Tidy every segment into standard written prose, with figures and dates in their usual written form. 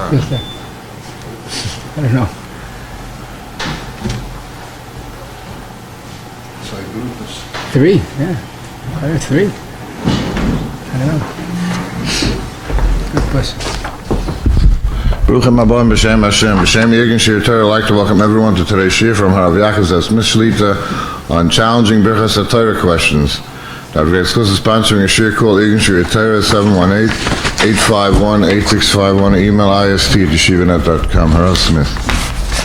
I don't know. It's like Birkas. 3, yeah. 3. I don't know. Good question. Bruchim Abon B'Shem Hashem. B'Shem Yegin Shir Torah. I'd like to welcome everyone to today's shir from Rabbi Yakov that's Mishlita on challenging Birkas Hatorah questions. Rabbi exclusive sponsoring a shir called Yegin Shir Torah 718-851-8651. Email ist@yeshivanet.com. Harold Smith.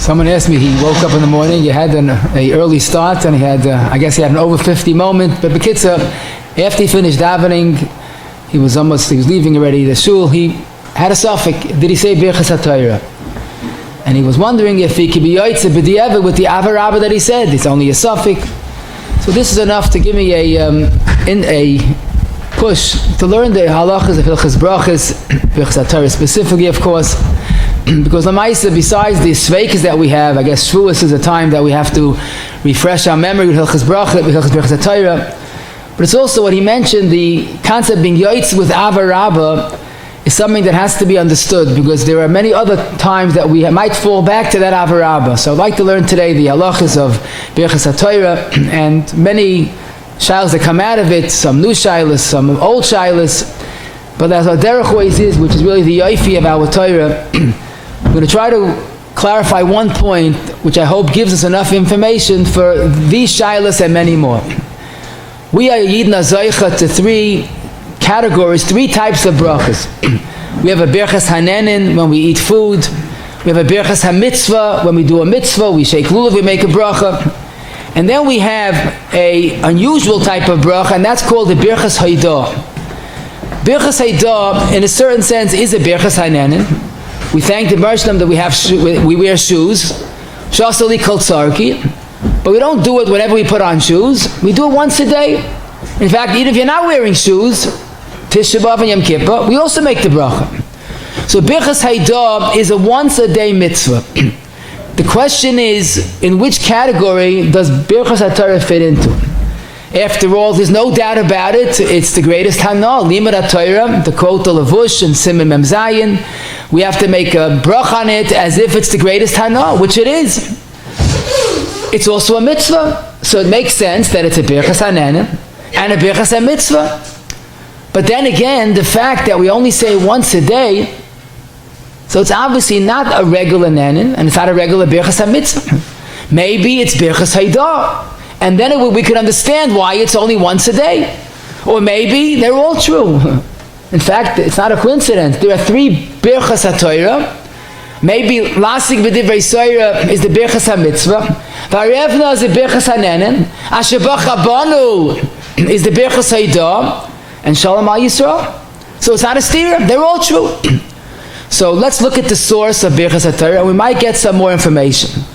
Someone asked me, he woke up in the morning, he had an early start, and he had, I guess he had an over 50 moment, but Bekitza, after he finished davening, he was leaving already the shul, he had a suffix, did he say Birkas Hatorah? And he was wondering if he could be Yotze b'di'evet with the Ava that he said, it's only a suffix. So this is enough to give me a push to learn the halachas of Hilchas brachos, Birkas Hatorah specifically, of course, because Lamaisa, besides the sveikas that we have, I guess Shavuos is a time that we have to refresh our memory with Hilchas brachos, with Hilchas Birkas Hatorah. But it's also what he mentioned, the concept of being Yotze with Ava is something that has to be understood, because there are many other times that we might fall back to that Ava. So I'd like to learn today the halachas of Birkas Hatorah and many shilas that come out of it, some new shilas, some old shilas. But as our derech ways is, which is really the yofi of our Torah, I'm going to try to clarify one point, which I hope gives us enough information for these shilas and many more. We are Yidna Zoicha to 3 categories, 3 types of brachos. We have a Birkas Hanenin when we eat food. We have a Birkas HaMitzvah when we do a mitzvah, we shake lulav, we make a bracha. And then we have a unusual type of bracha, and that's called the Birkas Haidah. Birkas Haidah, in a certain sense, is a Birkas Hanenin. We thank the Mershlam that we wear shoes, Shasali Kol Tzarki, but we don't do it whenever we put on shoes. We do it once a day. In fact, even if you're not wearing shoes, Tisha B'Av and Yom Kippur, we also make the bracha. So Birkas Haidah is a once a day mitzvah. The question is, in which category does Birkas Hatorah fit into? After all, there's no doubt about it, it's the greatest Hana, Limud HaTorah, the quote of Lavush and Siman Mem Zayin. We have to make a bracha on it as if it's the greatest Hana, which it is. It's also a mitzvah, so it makes sense that it's a Birkas Hanenin and a Birkas HaMitzvah. But then again, the fact that we only say once a day, so it's obviously not a regular Nenin, and it's not a regular Birkas HaMitzvah. Maybe it's Birkas Haidah. And then we could understand why it's only once a day. Or maybe they're all true. In fact, it's not a coincidence. There are 3 Birkas HaTorah. Maybe Lasik B'divrei Soira is the Birkas HaMitzvah. V'arevna is the Birkas HaNenen. Asher B'chabanu is the Birkas Haidah. And Shalom Al Yisrael. So it's not a stira. They're all true. So let's look at the source of Birkas Hatorah, and we might get some more information.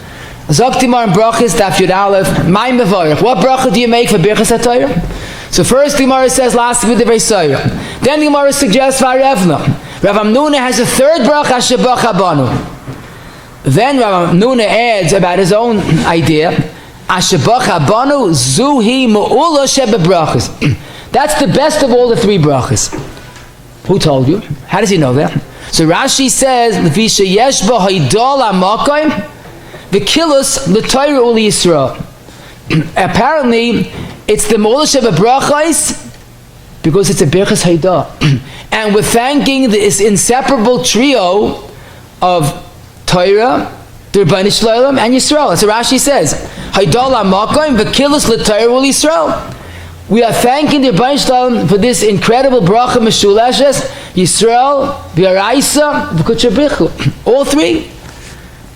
Zoktimar and brachos daf Yud Aleph. My mevarich. What bracha do you make for Birkas Hatorah? So first the Gemara says last with the Beisayah. Then the Gemara suggests Varevna. Rav Amnuna has a third bracha Shebach Habanu. Then Rav Amnuna adds about his own idea. Ashebach Habanu zuhi mu'ula shebe brachos. That's the best of all the 3 brachos. Who told you? How does he know that? So Rashi says, "L'fisha yesh ba haydol ha'makayim v'kilus l'Torah uli Yisrael." Apparently, it's the Mola Sheba brachos because it's a Birkas Haidah, and we're thanking this inseparable trio of Torah, the Rabbi Shalom, and Yisrael. That's what Rashi says. Haydol ha'makayim v'kilus l'Torah uli Yisrael. We are thanking the Rabbi Shalom for this incredible bracha meshuleshes, Yisrael, v'araisa, v'kuchabrichu. All 3.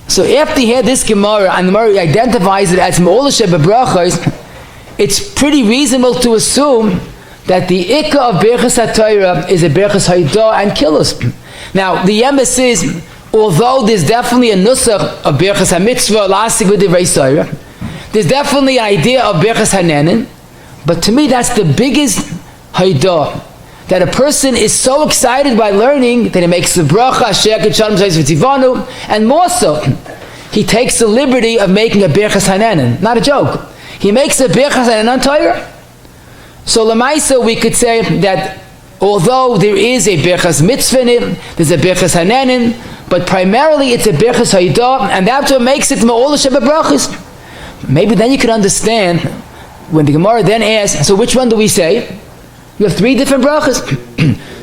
So after you hear this Gemara, and the Gemara identifies it as Me'olah Sheba brachos, it's pretty reasonable to assume that the Ikka of Birkas Hatorah is a Birkas Haidah and Kilus. Now, the emes is, although there's definitely a nusach of Birkas HaMitzvah, lasik with the Reisayra, there's definitely an idea of Birkas HaNenin, but to me that's the biggest Haidah, that a person is so excited by learning that he makes the bracha, and more so, he takes the liberty of making a Birkas HaNenin. Not a joke. He makes a Birkas HaNenin on Torah. So Lamaisa, we could say that although there is a Birkas Mitzvah in it, there's a Birkas HaNenin, but primarily it's a Birkas Haydah, and that's what makes it Ma'ula Brachos. Maybe then you can understand when the Gemara then asks, so which one do we say? We have 3 different brachos.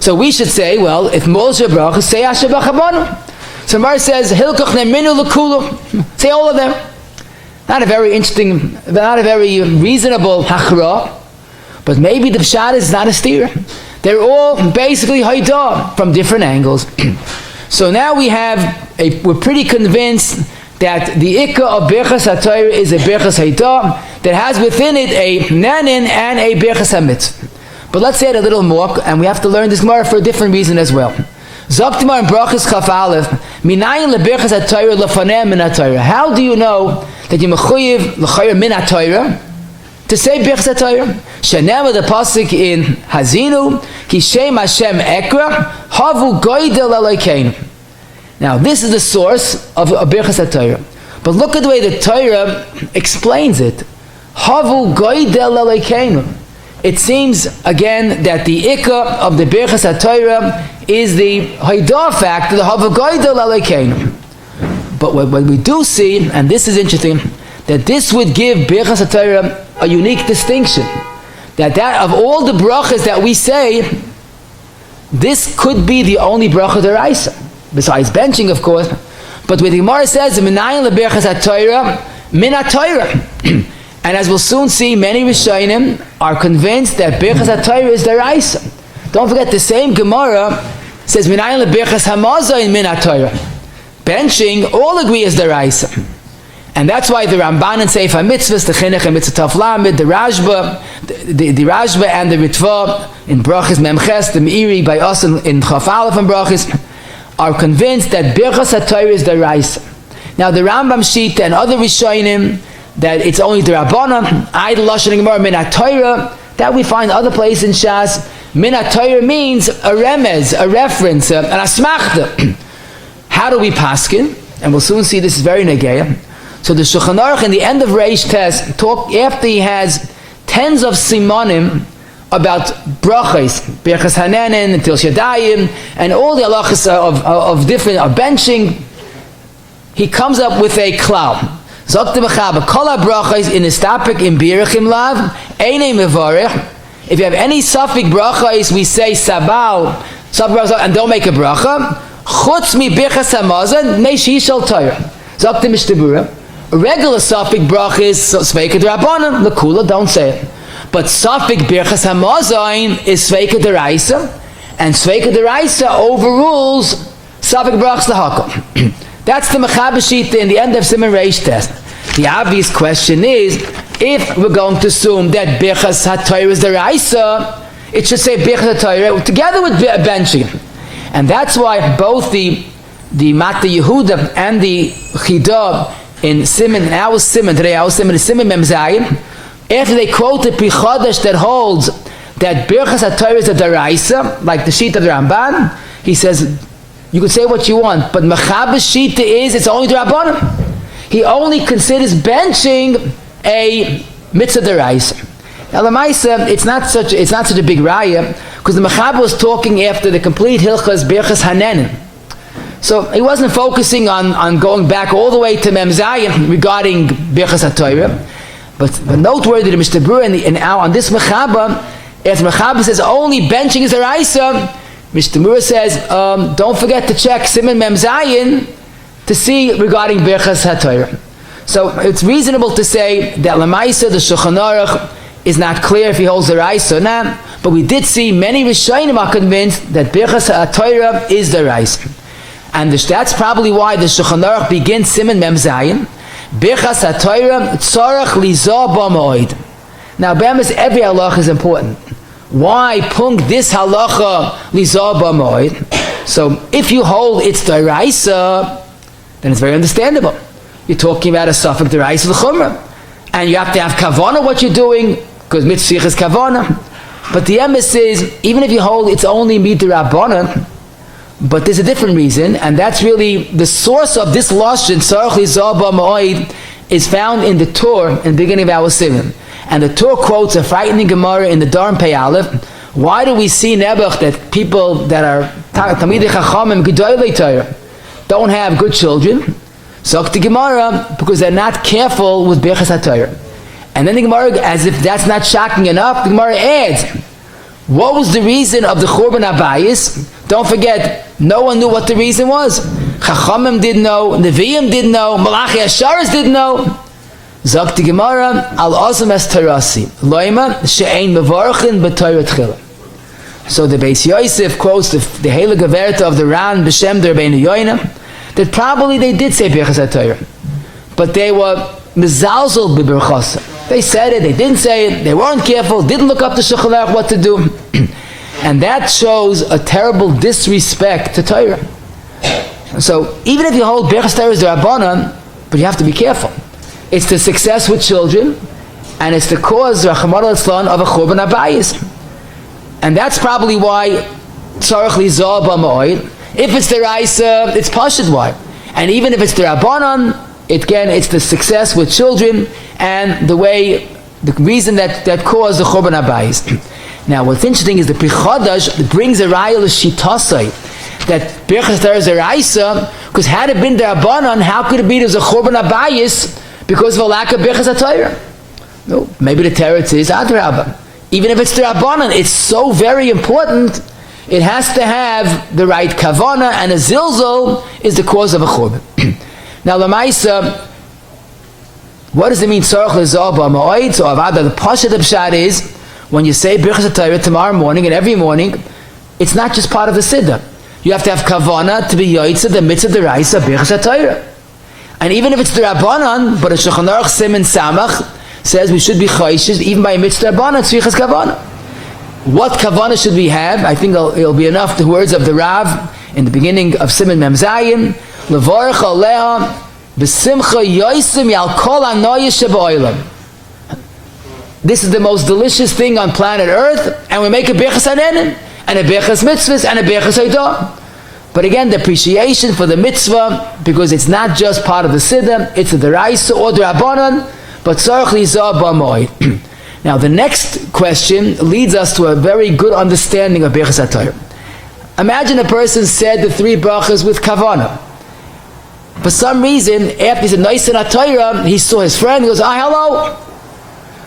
So we should say, well, if Ma'ula Brachos, say Asher B'Chabonu. So Gemara says, Hilkoch Neminu L'Kulu, say all of them. Not a very interesting, not a very reasonable hachra, but maybe the pshat is not a steer. They're all basically Haydah from different angles. So now we're pretty convinced that the Ikka of Birkas HaTorah is a Birkas Haydah that has within it a Nanin and a Birkas HaMitzvah. But let's say it a little more, and we have to learn this Gemara for a different reason as well. Zoktimar and Brachos Chaf Aleph, Minayin leBirkas HaTorah lefanei min HaTorah. How do you know that you're mechuyev l'chayr min HaTorah to say Birkas HaTorah? Shenema the pasuk in Hazinu, Ki Shem Hashem Ekra, Havu Goydel Elokeinu. Now this is the source of Birkas HaTorah. But look at the way the Torah explains it. Havu Goydel Elokeinu. It seems again that the Ikka of the Birkas HaTorah is the Haydah factor, the Havu Goydel Elokeinu. But what we do see, and this is interesting, that this would give Birkas HaTorah a unique distinction. That of all the brachos that we say, this could be the only bracha d'oraisa, besides benching, of course. But where the Gemara says, "Minayin leBirkas HaTorah min HaTorah," and as we'll soon see, many Rishonim are convinced that Birkas HaTorah is d'oraisa. Don't forget, the same Gemara says, "Minayin leBirkas HaMazayin min HaTorah." Benching, all agree is d'oraisa. And that's why the Ramban and Sefer Mitzvahs, the Chinuch and Mitzvah Taf Lamed, the Rashba, the Rashba and the Ritva in Brachos Memches, the Meiri by us in Chaf Aleph and Brachos, are convinced that Birkas HaTorah is d'oraisa. Now the Rambam Shita and other Rishonim that it's only the Rabbanan, I the Lashon Gemara min HaTorah, that we find other places in Shas. Min HaTorah means a remez, a reference, an asmachta. How do we paskin? And we'll soon see this is very negeya. So the Shulchan Aruch in the end of Reish Tes talk after he has tens of simonim about brachos, Birkas Hanenin, Til Shadayim, and all the halachas of different benching. He comes up with a klal. Zok B'chaba kol brachos in his topic in Birachim Lav Einei Mevarech. If you have any suffice brachos, we say sabal, and don't make a bracha. Chutz mi Birkas Hamazon meish yishal Torah. Zok Mishnah. A regular suffix bracha is sveika d'Rabbanan, l'kula, don't say it. But suffix Birkas Hamazon is sveika d'Oraisa, and sveika d'Oraisa overrules suffix brachas l'hakol. That's the Mechaber Shita in the end of Siman Reish Tes. The obvious question is, if we're going to assume that Birkas HaTorah is d'Oraisa, it should say Birkas HaTorah together with benching. And that's why both the Mata Yehuda and the Chidah in Siman, our Siman, today our Siman is Siman Mem Zayin, after they quote the Pri Chodesh that holds that Birkas HaTorah is a d'oraisa, like the Shita of the Ramban, he says, you could say what you want, but Mechaber Shita is, it's only d'Rabbanan. He only considers benching a mitzvah d'oraisa. Now the Maisa, it's not such a big raya, because the Mechaber was talking after the complete Hilchas Birkas Hanenin. So he wasn't focusing on going back all the way to Mem Zayin regarding Birkas HaTorah. But noteworthy to Mishnah Berurah on this Mechaber, if Mechaber says only benching is a d'oraisa, Mishnah Berurah says don't forget to check Siman Mem Zayin to see regarding Birkas HaTorah. So it's reasonable to say that Lamaisa the Shulchan Aruch is not clear if he holds the d'oraisa or not, but we did see many Rishonim are convinced that Birkas HaTorah is the d'oraisa. And that's probably why the Shulchan Aruch begins Siman Mem Zayin, Birkas HaTorah tzarach lizah b'ma'od. Now, be'emes, every halacha is important. Why punk this halacha lizah b'ma'od? So, if you hold it's d'oraisa, then it's very understandable. You're talking about a suffix d'oraisa l'chumrah, and you have to have kavanah what you're doing, because mitzvah is kavanah. But the emes is, even if you hold it's only midrabbanan, but there's a different reason, and that's really the source of this lashon tzarach lizah b'ma'od is found in the Torah in the beginning of our Siman. And the Torah quotes a frightening Gemara in the Darm Pei Aleph. Why do we see Nebuch that people that are Talmidei Chachamim Gedolei Torah, don't have good children. Zok the Gemara, because they're not careful with Birkas HaTorah. And then the Gemara, as if that's not shocking enough, the Gemara adds, what was the reason of the Churban Abayis? Don't forget, no one knew what the reason was. Chachamim didn't know, Nevi'im didn't know, Malachi Asharis didn't know. Zok the Gemara, al azam es terasi, loima she'ein mevarchin b'Torah tchila. So the Beis Yosef quotes the Heilige Geverta of the Ran B'Shem der Rabbeinu Yoina, that probably they did say Birkas HaTorah, but they were mezalzel b'berchos. They said it, they didn't say it, they weren't careful, didn't look up to Shulchan Aruch what to do. And that shows a terrible disrespect to Torah. So even if you hold Birkas Torah as the Rabbanan, but you have to be careful. It's the success with children, and it's the cause, Rachmana litzlan, of a Churban Abayis. And that's probably why tzarich lizah b'ma'od. If it's the Raisa, it's Pashut why. And even if it's the Rabbanan, it's the success with children and the reason that caused the Churban Abayis. Now, what's interesting is the Pri Chadash brings a raya l'shitasai that Birkas HaTorah is a Raisa, because had it been the Rabbanan, how could it be there's a Churban Abayis because of a lack of Birkas HaTorah? No, maybe the teretz is Adrabah. Even if it's the Rabbanan, it's so very important. It has to have the right kavana, and a zilzol is the cause of a churban. Now, Lamaisa, what does it mean? Tzarich lezah b'ma'od. So, Avada, the pasha of pshat is when you say Birkas HaTorah tomorrow morning and every morning, it's not just part of the siddur. You have to have kavana to be yotze the mitzvah deraisa Birkas HaTorah. And even if it's the Rabbanan, but a Shulchan Aruch Siman Samach says we should be chayshes even by a mitzvah Rabbanan tzrichas kavana. What kavana should we have? I think it'll be enough the words of the Rav in the beginning of Siman Mem Zayin, Levorach Aleha b'simcha yoisim yal kol hanoyos sheba'olam. This is the most delicious thing on planet Earth, and we make a Birkas Hanenin, and a Birkas Mitzvahs, and a Birkas Hatorah. But again, the appreciation for the mitzvah, because it's not just part of the siddur, it's the deraisa or the rabbanan, but tzarich lizah b'ma'od. Now, the next question leads us to a very good understanding of Birkas HaTorah. Imagine a person said the 3 brachos with kavana. For some reason, after he said nice in HaTorah, he saw his friend, he goes, hello.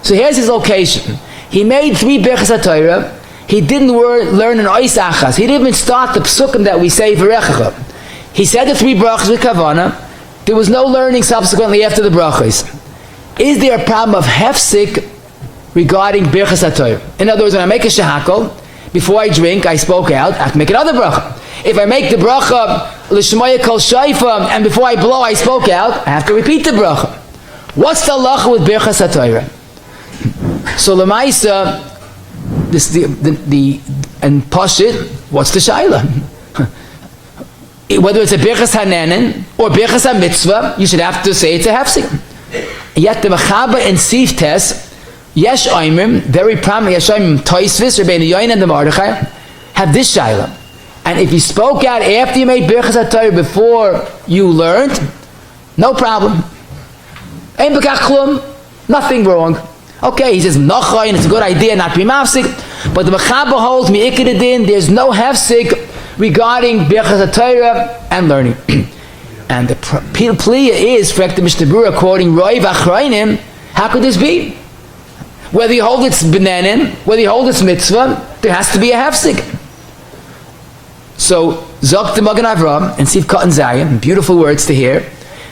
So here's his location. He made 3 Birkas HaTorah. He didn't learn an ois achas. He didn't even start the psukim that we say v'rechacha. He said the 3 brachos with kavana. There was no learning subsequently after the brachos. Is there a problem of hefsik regarding Birkas HaTorah? In other words, when I make a shehakol, before I drink, I spoke out, I have to make another bracha. If I make the bracha l'shmaya kol shayfa, and before I blow, I spoke out, I have to repeat the bracha. What's the halacha with Birkas HaTorah? So l'maisa, and pashit, what's the shaila? Whether it's a Birkas Hanenin or Birkas HaMitzvah, you should have to say it's a hefsik. Yet the Mechaba and Sif test, Yesh Oimrim, very prominent, Yesh Oimrim, Toisvis, Rabbeinu Yoina and the Mordechai, have this shaila. And if you spoke out after you made Birkas HaTorah before you learned, no problem. Ein b'kach klum, nothing wrong. Okay, he says, Nochayin, it's a good idea not to be mafsik, but the Mechaba holds, Mi'ikidadin, there's no hefsik regarding Birkas HaTorah and learning. And the plea is, for the Mishnah Berurah quoting Roi v'achrayim, how could this be? Whether you hold it's benanin, whether you hold it's mitzvah, there has to be a hefsik. So, Zok the Magen Avraham, and Sif Katan Zayin, beautiful words to hear,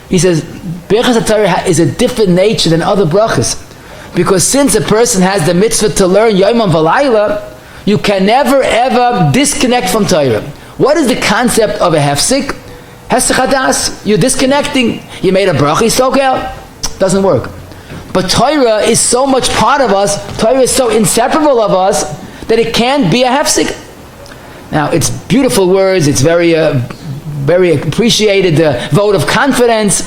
he says, Birkas HaTorah is a different nature than other brachos. Because since a person has the mitzvah to learn Yomam V'Layla, you can never ever disconnect from Torah. What is the concept of a hefsik? Hesach hadas, you're disconnecting. You made a bracha, you spoke out. Doesn't work. But Torah is so much part of us, Torah is so inseparable of us, that it can't be a hefsik. Now, it's beautiful words, it's very appreciated vote of confidence,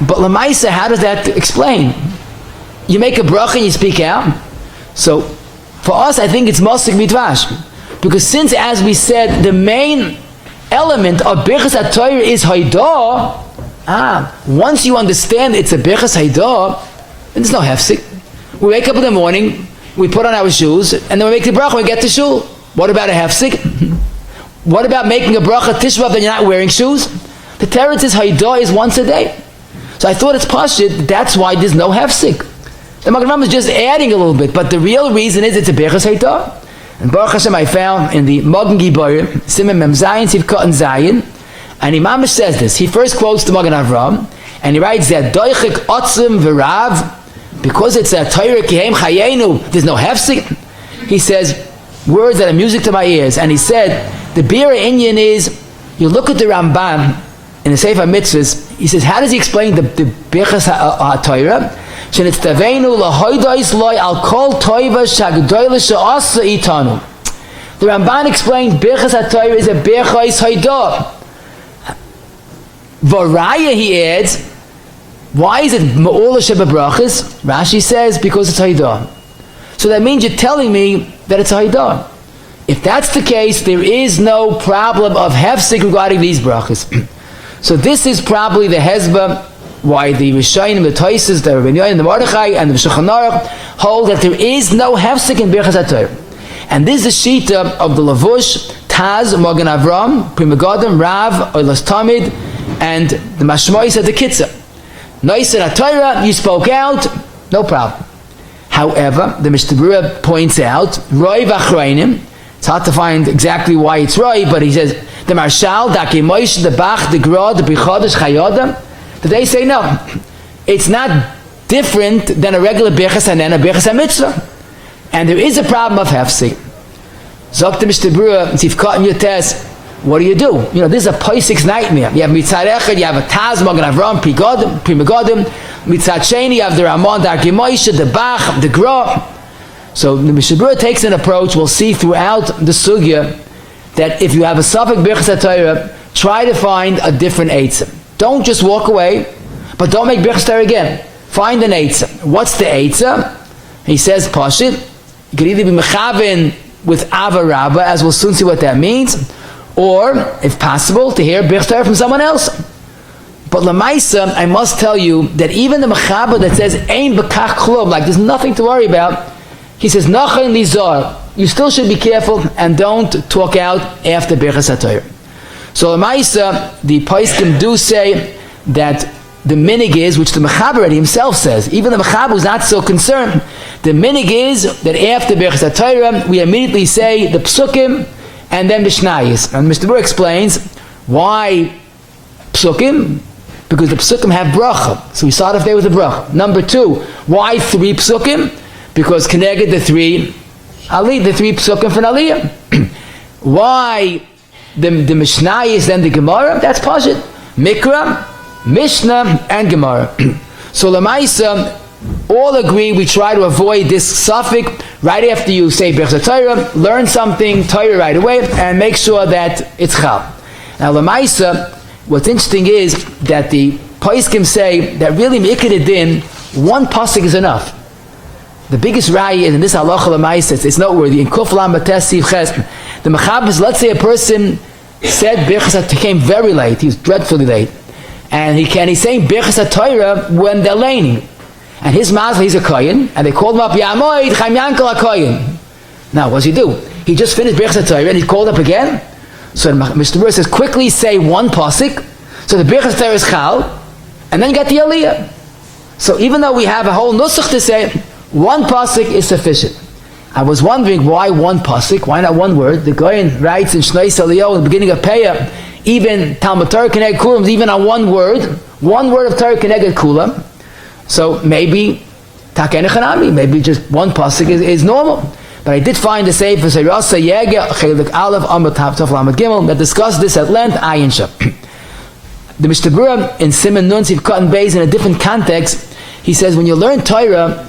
but Lamaisa, how does that explain? You make a bracha and you speak out. So, for us, I think it's mosik midvash. Because since, as we said, the main element of Birkas HaTorah is haidah, once you understand it's a Birkas haidah, then there's no hefsik. We wake up in the morning, we put on our shoes, and then we make the bracha when we get to shul. What about a hefsik? What about making a bracha tishvav that you're not wearing shoes? The teretz is Haidah is once a day. So I thought it's pashut, that's why there's no hefsik. The Magen Avraham is just adding a little bit, but the real reason is it's a Birkas Haidah. And Baruch Hashem I found in the Magen Giborim, Siman Mem Zayin, Sivkot and Zayin, and Imam says this. He first quotes the Magen Avraham, and he writes that Doichik Otzim V'Rav, because it's a Torah Kihem Chayenu, there's no hefsik. He says words that are music to my ears, and he said the Bira Inyan is, you look at the Ramban in the Sefer Mitzvahs, he says, how does he explain the Birkas HaTorah? Shenitz davening lahoydais loy al kol toiva shagdoyle she'asa itanu. The Ramban explained Birkas HaTorah is a Birchos Haidah. Varaya, he adds, why is it ma'ula shebebrachos? Rashi says because it's Haidah. So that means you're telling me that it's Haidah. If that's the case, there is no problem of hefsik regarding these brachos. So this is probably the hezbah why the Rishonim, the Toises, the Rabbi and the Mordechai, and the Shulchan Aruch hold that there is no hefsik in Birkas HaTorah. And this is the shita of the Lavush, Taz, Magen Avraham, Pri Megadim, Rav, Oilas Tamid, and the Mashmois at the Kitzah. Nois in HaTorah, you spoke out, no problem. However, the Mishnah Berurah points out, Roi v'achroinim, it's hard to find exactly why it's Roi, but he says, the Marshal, Daki Moish, the Bach, the Gra, the Bichodesh, Chayodam, they say no. It's not different than a regular Birkas and a Birkas HaMitzvah. And there is a problem of hefsik. Zok the Mishnah Berurah, if you've caught in your test, what do? You know, this is a Poisik's nightmare. You have Mitzad Echad, you have a Taz, Magen Avraham, Pri Megadim, Mitzad Sheni, you have the Ramon, the Arki Moshe, the Bach, the Gra. So the Mishnah Berurah takes an approach, we'll see throughout the Sugya, that if you have a suffix Birkas HaTorah, try to find a different eitzim. Don't just walk away, but don't make Birkas HaTorah again. Find an eitzah. What's the eitzah? He says, Pashit, you could either be mechaven with Ava Rabba, as we'll soon see what that means, or, if possible, to hear Birkas HaTorah from someone else. But Lamaisa, I must tell you that even the mechaber that says, Ein Bekach Klub, like there's nothing to worry about, he says, Nachon Lizar, you still should be careful and don't talk out after Birkas HaTorah. So Lamaisa, the Poskim do say that the minig is, which the Mechaber already himself says, even the Mechaber is not so concerned, the minig is that after Birkas HaTorah, we immediately say the psukim and then the shnayis. And Mr. Berurah explains why psukim, because the psukim have bracha. So we start off there with the bracha. Number two, why three psukim? Because connected the three psukim for aliyah. Why the Mishnah is then the Gemara? That's Pashit. Mikra, Mishnah, and Gemara. So Lamaisa, all agree we try to avoid this suffix right after you say Birkas HaTorah, learn something, Torah right away, and make sure that it's Chal. Now Lamaisa, what's interesting is that the Poskim say that really Mikra Din, one pasuk is enough. The biggest raya is in this halacha l'maisa, it's noteworthy. In Kuf Lam Bates Siv Ches, the Mechabes, let's say a person said Birkas HaTorah, came very late, he was dreadfully late, and he's saying Birkas HaTorah when they're laning. And his mazal, he's a kohen, and they called him up, Yamoid Chaim Yankel HaKohen. Now, what does he do? He just finished Birkas HaTorah and he called up again. So Mr. Berurah says, quickly say one pasuk, so the Birkas HaTorah is Chal, and then get the Aliyah. So even though we have a whole nusach to say, one pasuk is sufficient. I was wondering why one pasuk, why not one word? The Goyen writes in Shnei Saliyo, in the beginning of Peah, even Talmud Torah Keneged Kulam, even on one word of Torah Keneged Kulam. So maybe Taken Echanami, maybe just one pasuk is normal. But I did find the Sefer Seirasa Yega Chelik Aleph Amud Tov Lamed Gimel that discussed this at length. Ayin Shah. The Mishnah Berurah in Siman Nun Siv Katan Beis in a different context, he says when you learn Torah,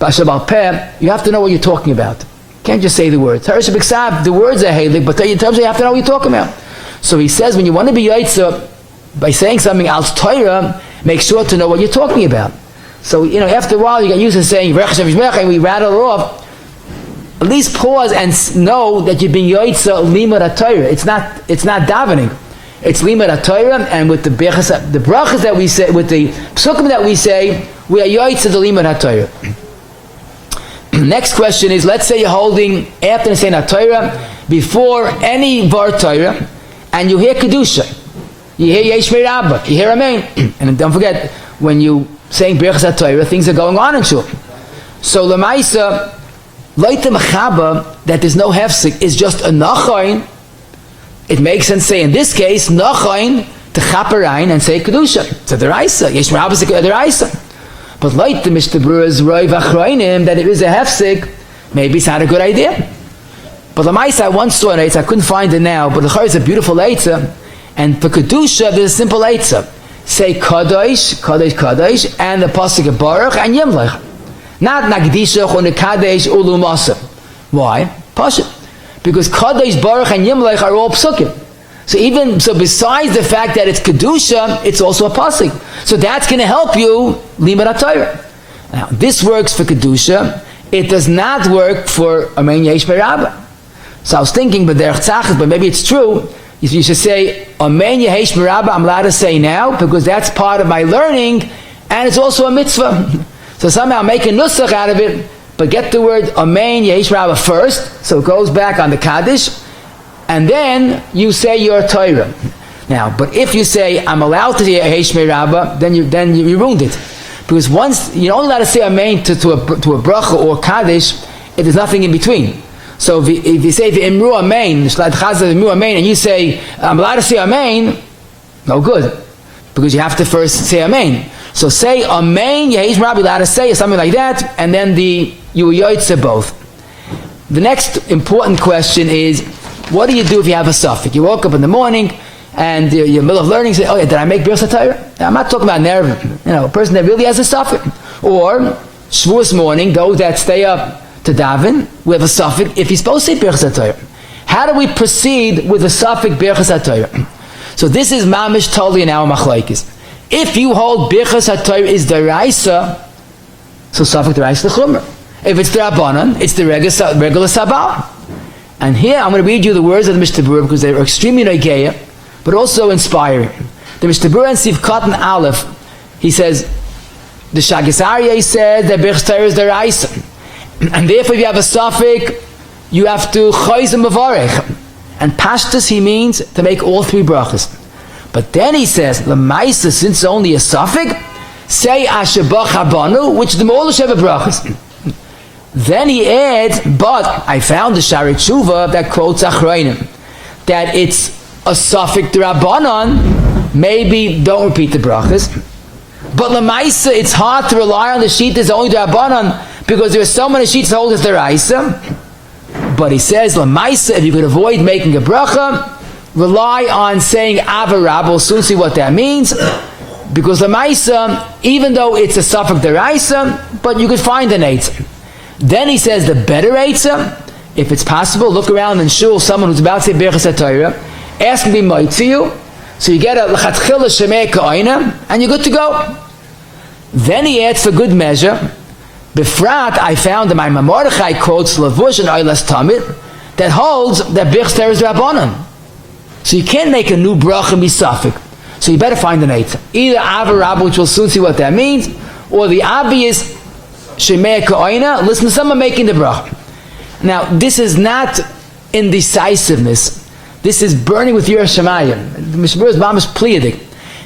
you have to know what you're talking about. You can't just say the words. The words are Heilig, but in terms of you have to know what you're talking about. So he says when you want to be Yotze by saying something else Torah, make sure to know what you're talking about. So after a while you get used to saying and we rattle it off. At least pause and know that you're being Yotze Limud HaTorah. It's not davening. It's Limud HaTorah, and with the brachos that we say, with the psukim that we say, we are Yotze the Limud HaTorah. Next question is, let's say you're holding after saying HaTorah, before any Var Torah, and you hear Kedusha. You hear Yesh Rabbi, you hear Amen. And don't forget, when you saying Birkas HaTorah, things are going on in shul. So Lamaisa, Leite Mechaba, that there's no hefsek, is just a nachain. It makes sense to say, in this case, nachain, to chaparain and say Kedusha. It's a deraisa. Yesh Rabbi is a deraisa. But Leite Mishtabru's Roiv Achrainim, that it is a hefsek, maybe it's not a good idea. But Lamaisa, I once saw an Eitzah, I couldn't find it now, but the Chayr is a beautiful Eitzah, and for Kedusha, there's a simple Eitzah. Say Kadosh, Kadosh, Kadosh, and the Pasuk of Baruch and Yimlech. Not Nagdisha, Kadesh, Ulumasa. Why? Pasuk. Because Kadosh, Baruch, and Yimlech are all Psukim. So besides the fact that it's Kedusha, it's also a Pasuk. So that's going to help you, Limud HaTorah. Now, this works for Kedusha. It does not work for Amen Yesh Rabbi. So I was thinking, but maybe it's true. You should say, Amen Yesh Rabbi, I'm allowed to say now, because that's part of my learning, and it's also a mitzvah. So somehow make a nusach out of it, but get the word Amen Yesh Rabbi first, so it goes back on the Kaddish, and then you say your Torah. Now, but if you say, I'm allowed to say Yesh Rabbi, then you ruined it. Because once, you're only allowed to say Amen to a bracha or Kaddish if there's nothing in between. So if you say Imru Amen, and you say, I'm allowed to say Amen, no good. Because you have to first say Amen. So say Amen, Yehish Rabbi, allowed to say something like that, and then you Yotze both. The next important question is, what do you do if you have a suffix? You woke up in the morning, and you're in the middle of learning, say, oh yeah, did I make Birkas HaTorah? I'm not talking about nerve, a person that really has a suffix. Or, Shavuos morning, those that stay up to daven, we have a suffix, if he's supposed to say Birkas HaTorah. How do we proceed with the suffix Birkas HaTorah? So this is mamish totally in our machlokes. If you hold Birkas HaTorah is deraisa, so suffix deraisa l'chumra. If it's derabanan, it's the regular sabal. And here I'm going to read you the words of the Mishnah Berurah because they're extremely negeya, but also inspiring. The Mishnah Berurah and Sivkat and Aleph, he says, the Shaggis Aryeh said that Birkas HaTorah is deraisa. And therefore, if you have a suffix, you have to chayz mevarech. And pashtus, he means to make all three brachos. But then he says, l'maisa, since it's only a suffix, say asher bachabanu, which the all have brachos. Then he adds, but I found the Shari Tshuva that quotes Achrayim, that it's a suffix d'Rabbanan, maybe don't repeat the brachos. But l'maisa, it's hard to rely on the sheet that's only d'Rabbanan, because there are so many sheets hold as deraisa. But he says, l'maisa, if you could avoid making a bracha, rely on saying Ava. We'll soon see what that means. Because l'maisa, even though it's a suffix deraisa, but you could find an eitzah. Then he says the better eitzah, if it's possible, look around in shul, someone who's about to say Birkas HaTorah, ask him to be moitzi you, so you get a l'chatchila shemei ka'oina, and you're good to go. Then he adds for good measure, Befrat, I found that my Mordechai quotes Lavush and Oylas Tamid that holds that Birkas HaTorah is Rabbanan. So you can't make a new bracha and be suffix. So you better find an eitzah. Either Ava Rabba, which we'll soon see what that means, or the obvious Shemei Ka'oina, listen to someone making the bracha. Now, this is not indecisiveness. This is burning with Yirah Shamayim. The Mishnah Berurah is mamish pliadik.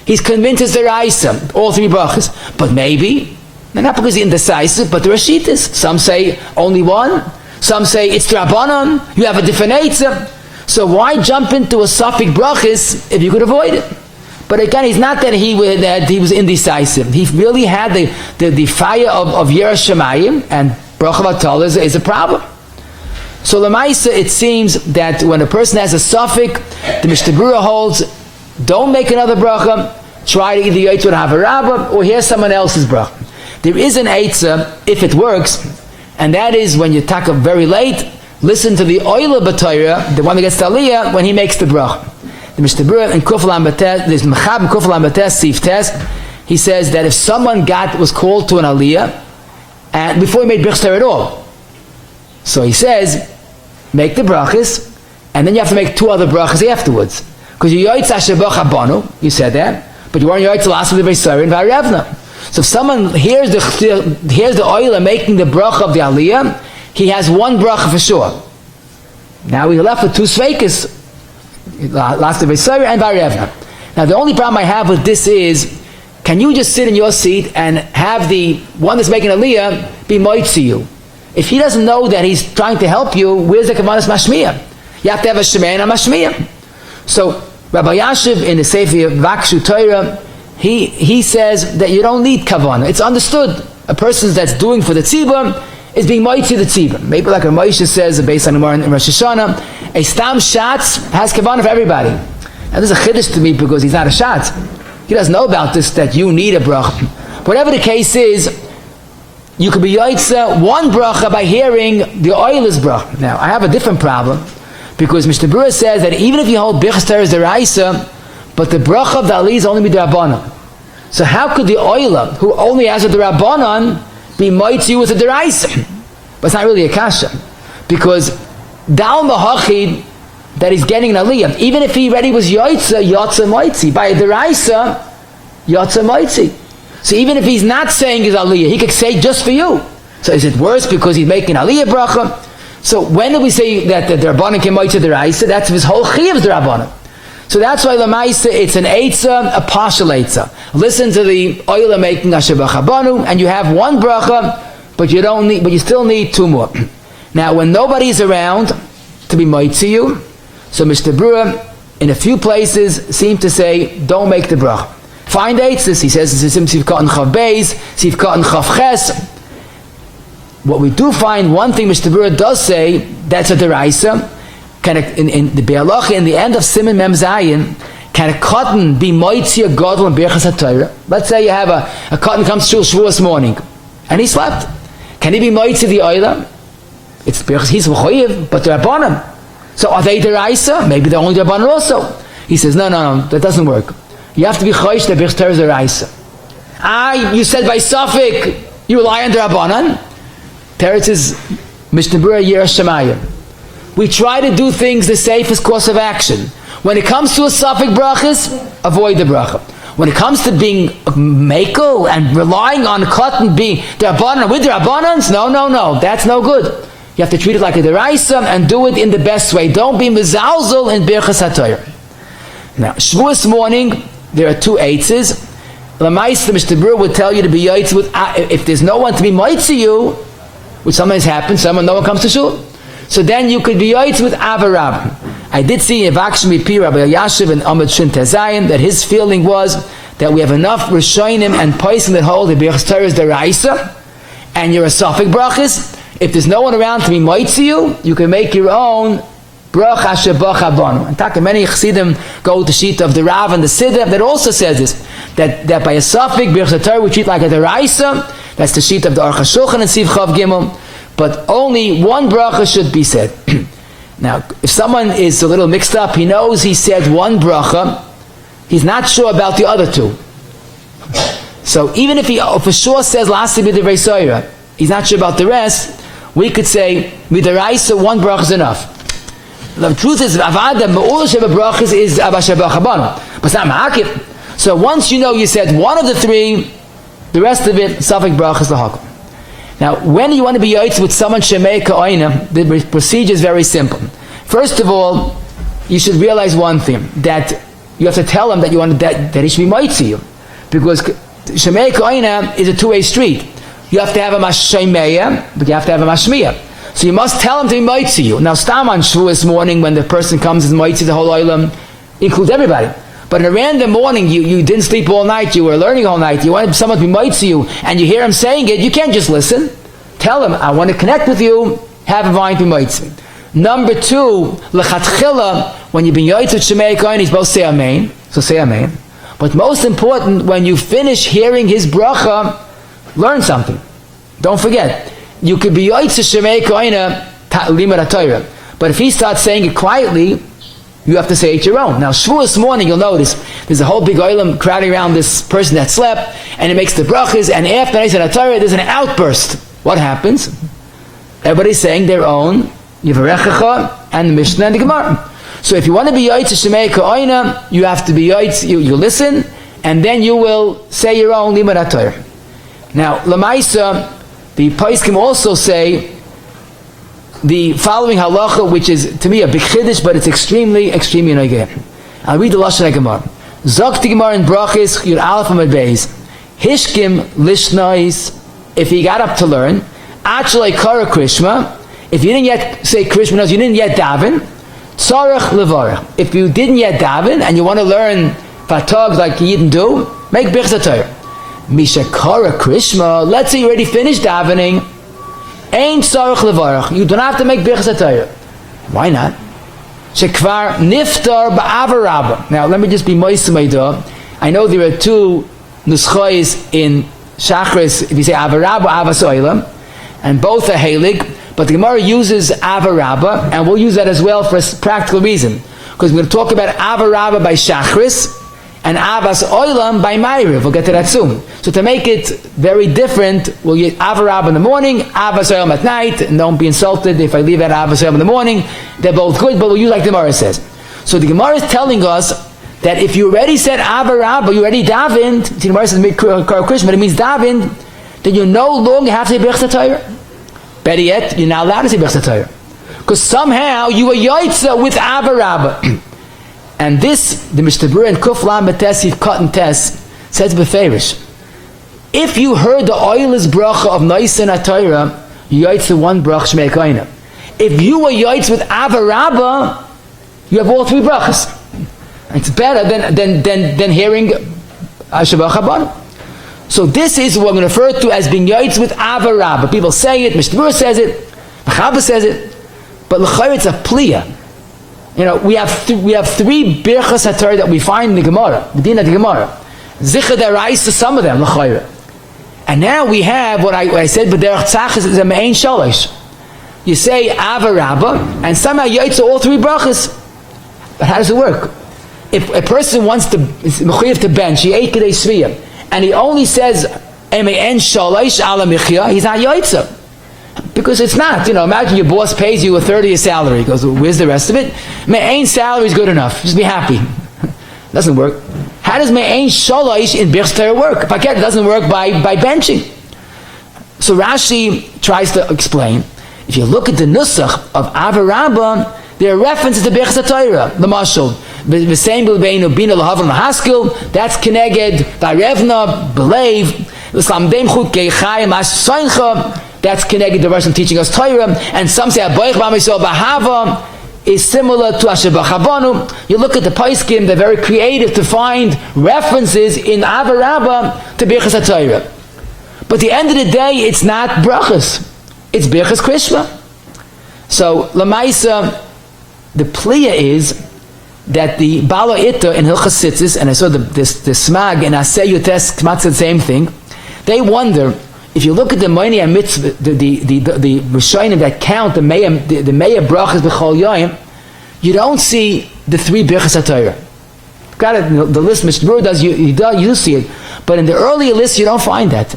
He's convinced it's the Raisa, all three brachas. But maybe, not because he's indecisive, but there are shittas. Some say only one. Some say it's Rabbanon. You have a different eitzah. So why jump into a suffix brachas if you could avoid it? But again, he's not that he was indecisive. He really had the fire of Yirah Shamayim, and bracha v'tol is a problem. So Lamaisa, it seems that when a person has a suffix, the Mishnah Berurah holds, don't make another bracha, try to either yotze with Hatorah or hear someone else's bracha. There is an eitzah, if it works, and that is when you talk up very late, listen to the Oila B'Torah, the one that gets the Aliyah, when he makes the bracha. The Mishnah Berurah in Kuf Lam Bates, there's Mechab in Kuf Lam Bates, Sif Tes, he says that if someone was called to an Aliyah, and before he made Birkas HaTorah at all, so he says, make the brachos, and then you have to make two other brachos afterwards. Because you yotze asher bachabanu, you said that, but you weren't yotze last with the Beisari and Varevna. So if someone hears the oil making the bracha of the Aliyah, he has one bracha for sure. Now we're left with two sveikas, last of Beisari and Varevna. Now the only problem I have with this is, can you just sit in your seat and have the one that's making aliyah be moitzi you? If he doesn't know that he's trying to help you, where's the kavanas mashmiya? You have to have a shemay and a mashmiya. So Rabbi Yashiv in the Sefer Vakshu Torah, he says that you don't need kavanah. It's understood. A person that's doing for the tzibur is being moitzi the tzibur. Maybe like Moshe says, based on the Gemara in Rosh Hashanah, a stam shatz has kavanah for everybody. Now this is a chiddush to me because he's not a shatz. He doesn't know about this, that you need a bracha. Whatever the case is, you could be yotze one bracha by hearing the oil's bracha. Now, I have a different problem, because Mishnah Berurah says that even if you hold Birkas Torah as the Raisa, but the bracha of the Ali is only be the Rabbanan. So how could the oila, who only has a the Rabbanan, be moitzi with a the Raisa? But it's not really a kasha, because Dal Mahachid, that he's getting an aliyah, even if he already was yotze moitzi, by a deraisa, yotze moitzi. So even if he's not saying his aliyah, he could say just for you. So is it worse because he's making aliyah bracha? So when do we say that the Rabbanan can moitzi deraisa? That's if his whole chiyuv is the Rabbanan. So that's why lamaisa it's an eitzah, a partial eitzah. Listen to the oila making asher b'chabanu, and you have one bracha, but you still need two more. Now when nobody's around to be moitzi you, so Mishnah Berurah, in a few places, seem to say, don't make the bracha. Find eitzes, he says, this is Sivkat and Chav Beis, Sivkat and Chav Ches. What we do find, one thing Mishnah Berurah does say, that's a deraisa, can in the Be'alacha, in the end of Siman Mem Zayin, can a cotton be moitzi a gadol and Birkas Hatorah? Let's say you have a cotton comes to Shavuos morning, and he slept. Can he be moitzi the oila? It's Birkas, he's v'choyev, but they're abonim. So are they deraisa? Maybe they're only Rabbanan also. He says, no, that doesn't work. You have to be choish that Birkas Torah is deraisa. You said by suffix, you rely on the Rabbanan. Teretz is Mishnah Berurah Yiras Shamayim. We try to do things the safest course of action. When it comes to a suffix brachos, avoid the bracha. When it comes to being makel and relying on cotton being the Rabbanan with the Rabbanans, no, that's no good. You have to treat it like a deraisa and do it in the best way. Don't be mezalzel in Birkas HaTorah. Now, Shavuos morning, there are two eitzes. L'maisa, the Mishnah Berurah would tell you to be yotze with, if there's no one to be moitzi you, which sometimes happens, no one comes to shul. So then you could be yotze with Avarab. I did see in Vakshmi Pi Rabbi Yashiv and Amud Shin Tezayim that his feeling was that we have enough Rishonim and Paisim that hold the Birkas Torah is deraisa, and you're a suffix brachos. If there's no one around to be moitzi you, you can make your own bracha shebachabanu. And taka many chassidim go to the sheet of the Rav and the Siddur that also says this, that by a suffix Birkas Torah we treat like a deraisa. That's the sheet of the Aruch HaShulchan and Siv Chav Gimel. But only one bracha should be said. Now, if someone is a little mixed up, he knows he said one bracha, he's not sure about the other two. So even if he for sure says lastly b'divrei soira, he's not sure about the rest, we could say midaraisa one bracha is enough. The truth is avada me'ula sheba brachas is abba sheba chabana, but it's not ma'akif. So once you know you said one of the three, the rest of it suffix brachas lahakol. Now, when you want to be yotze with someone shemei ka'oina, the procedure is very simple. First of all, you should realize one thing, that you have to tell him that you want that he should be moitzi you, because shemei ka'oina is a two-way street. You have to have a mashmeya, but you have to have a mashmiya. So you must tell him to be moitzi you. Now, stam on Shavuos morning when the person comes and moitzi the whole olam, includes everybody. But in a random morning, you didn't sleep all night, you were learning all night, you wanted someone to be moitzi you, and you hear him saying it, you can't just listen. Tell him, I want to connect with you, have a vine to be moitzi. Number two, lechatchila, when you've been yotze with shemei kohen, he's supposed to say amen, so say amen. But most important, when you finish hearing his bracha, learn something. Don't forget, you could be yotze shemei kohen limud haTorah, but if he starts saying it quietly, you have to say it your own. Now, Shavuos morning, you'll notice there's a whole big olam crowding around this person that slept, and it makes the brachos, and after I said Hatorah, there's an outburst. What happens? Everybody's saying their own Yivarechecha and the Mishnah and the Gemara. So if you want to be yotze shemei ka'oina, you have to be yotze, you listen, and then you will say your own limud haTorah. Now, Lamaisa, the Poskim also say the following halacha, which is to me a big chiddush, but it's extremely, extremely nageh. I'll read the Lashon HaGemara. Zok the Gemara in brachos, Yud Aleph Amud Beis. Hishkim lishnois, if he got up to learn. Achlei kara krishma, if you didn't yet say krishma, you didn't yet daven. Tzarech levarech. If you didn't yet daven and you want to learn fatog like you didn't do, make birchas Torah. Misha kara krishma, let's say you already finished davening. Ein tzarech levarech. You don't have to make birchas Torah. Why not? Shekvar niftar ba'avarabba. Now let me just be moist to my door. I know there are two nuschos in shacharis, if you say avarabba, avas olam, and both are helig, but the Gemara uses avarabba, and we'll use that as well for a practical reason, because we're going to talk about avarabba by shacharis and avas olam by maariv. We'll get to that soon. So to make it very different, we'll use avarabba in the morning, avas olam at night, and don't be insulted if I leave out avas olam in the morning. They're both good, but we'll use like the Gemara says. So the Gemara is telling us that if you already said avarabba, you already davened, the Gemara says Krishma, but it means davened, then you no longer have to say birchas Torah. Better yet, you're not allowed to say birchas Torah, because somehow you were Yotze with avarabba. And this, the Mishnah and Kuf Lam B'Tesif Cut and Tes says beferish. If you heard the oil's bracha of Noisin HaTorah, you Yotze one brach Shmei Koina. If you were Yotze with avarabba, you have all three brachas. It's better than hearing Shabbat Chabad. So this is what we're going to refer to as being Yotze with avarabba. People say it, Mishnah says it, Chabad says it, but l'chayr it's a pliya. You know, we have three birchas Hatorah that we find in the Gemara, the din of the Gemara. Zichar deraisa, some of them l'chayr. And now we have what I said, but derech tzachas is a me'ein shalosh. You say avarabba, and somehow Yotze all three brachas. But how does it work? If a person wants to mechuyev to bench, he ate kedei sviyah, and he only says me'ein shalosh ala michya, he's not Yotze. Because it's not, imagine your boss pays you a third of your salary. He goes, well, where's the rest of it? Me'ein salary is good enough. Just be happy. Doesn't work. How does me'ein shalosh in birchas Torah work? It doesn't work by benching. So Rashi tries to explain. If you look at the nusach of avarabba, there are references to birchas Torah. The mashal, v'sein b'lebeinu bina l'havon l'haskil. That's keneged v'arevna b'leiv l'slamdeim chut keichai mas soincha. That's connected to the verse teaching us Torah, and some say Aboich B'Amisol B'Hava is similar to Asher B'Chabanu. You look at the Paiskim; they're very creative to find references in avarabba to Birchas Torah. But at the end of the day, it's not brachos; it's Birchas Krishma. So Lamaisa, the pliya is that the Bala Itta in Hilchas Tzitzis, and I saw the Smag and Aseh Yotes Kmat said the same thing. They wonder. If you look at the Moini and Mitzvah, the Rishonim that count the Meya brachas b'chol yoyim, you don't see the three birchas Torah. Got it? The list Mishnah does, you see it, but in the earlier list you don't find that.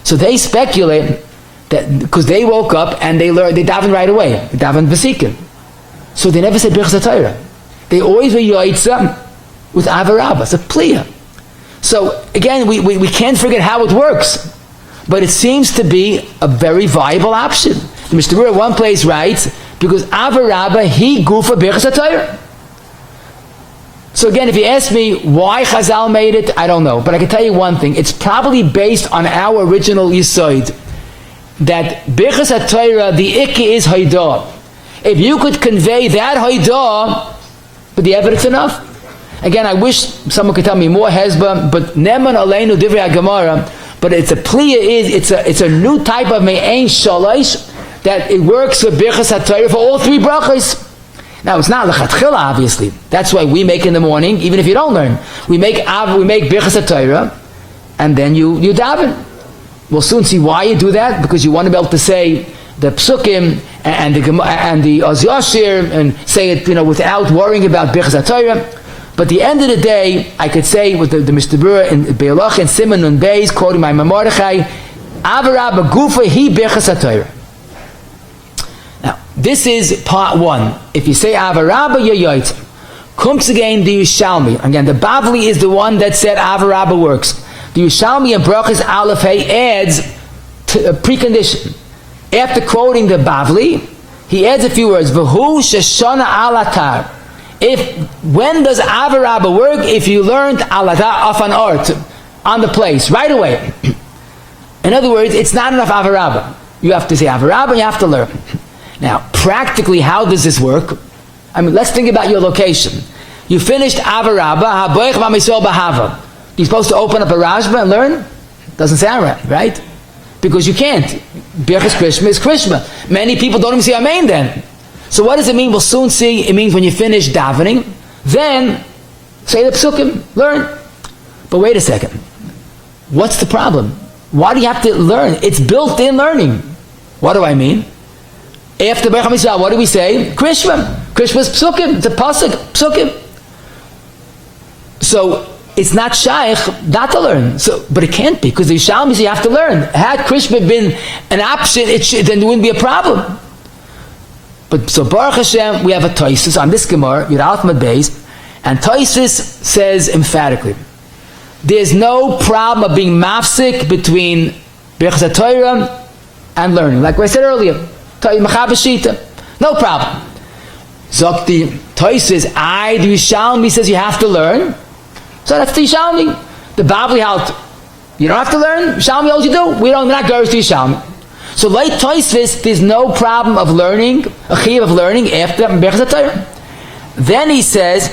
So they speculate that because they woke up and they davened right away, they davened v'sikim, so they never said birchas Torah. They always were Yotze with avarabba. It's a pliya. So again, we can't forget how it works. But it seems to be a very viable option. The Mishnah at one place writes, because avarabba he gufa birchas Torah. So again, if you ask me why Chazal made it, I don't know. But I can tell you one thing: it's probably based on our original yesod that birchas Torah, the ikki is haidah. If you could convey that haidah, but the evidence enough. Again, I wish someone could tell me more hezbah, but neman aleinu divrei Gemara. But it's a pliya it's a new type of me'ein shalosh that it works for birchas Torah for all three brachos. Now it's not lechatchila, obviously. That's why we make in the morning, even if you don't learn. We make birchas Torah, and then you daven. We'll soon see why you do that, because you want to be able to say the psukim and the Oz Yashir and say it without worrying about birchas Torah. But at the end of the day, I could say with the Mishnah in Be'elach and Simon and Beis, quoting my Mordechai, avarabba gufa he birchas Torah. Now, this is part one. If you say avarabba, you're Yotze. Comes again the Yushalmi. Again, the Bavli is the one that said avarabba works. The Yushalmi and brachos Aleph Hey adds a precondition. After quoting the Bavli, he adds a few words. V'hu sheshana alatar. When does Ava Rabba work? If you learned alada off an art, on the place, right away. In other words, it's not enough Ava Rabba. You have to say Ava Rabba, you have to learn. Now, practically, how does this work? I mean, let's think about your location. You finished Ava Rabba, haboich v'amisol b'hava. You're supposed to open up a Rashba and learn? Doesn't sound right? Because you can't. Birkas Krishma is Krishma. Many people don't even see Amen then. So what does it mean? We'll soon see. It means when you finish davening, then say the psukim, learn. But wait a second. What's the problem? Why do you have to learn? It's built-in learning. What do I mean? After Becham Yisrael, what do we say? Krishma. Krishma's psukim. It's a pasuk, psukim. So it's not shaykh not to learn. But it can't be, because the Yishalmis you have to learn. Had Krishma been an option, then there wouldn't be a problem. But so Baruch Hashem, we have a Toisus on this Gemara, Yud Aleph Mad Beis, and Toisus says emphatically, there's no problem of being mafsik between Birkas HaTorah and learning. Like I said earlier, no problem. Zok the Toisus, the Yishalmi says you have to learn. So that's the Yishalmi. The Bavli halt, you don't have to learn. Yishalmi all you do. We're not going to Yishalmi. So like Toisvis, there's no problem of learning, a חיוב of learning after Birkas HaTorah. Then he says,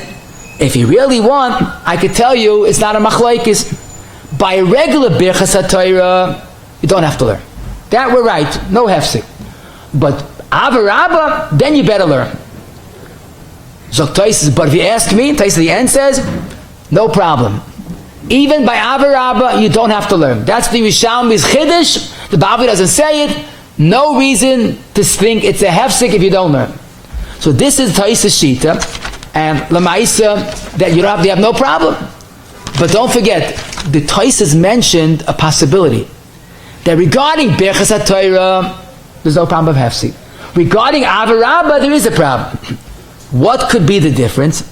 if you really want, I could tell you it's not a machlokes. By regular Birkas HaTorah, you don't have to learn. That we're right, no hefsek. But Ava Rabba, then you better learn. So Toisvis, but if you ask me, Toisvis the end says, no problem. Even by Ava Rabba, you don't have to learn. That's the Yishalmi's Chiddush. The Bavli doesn't say it. No reason to think it's a hefsek if you don't learn. So this is Toisvis Shita, and Lamaisa, that you have no problem. But don't forget, the Toisvis mentioned a possibility that regarding Birkas HaTorah, there's no problem of hefsek. Regarding Ava Rabba, there is a problem. What could be the difference?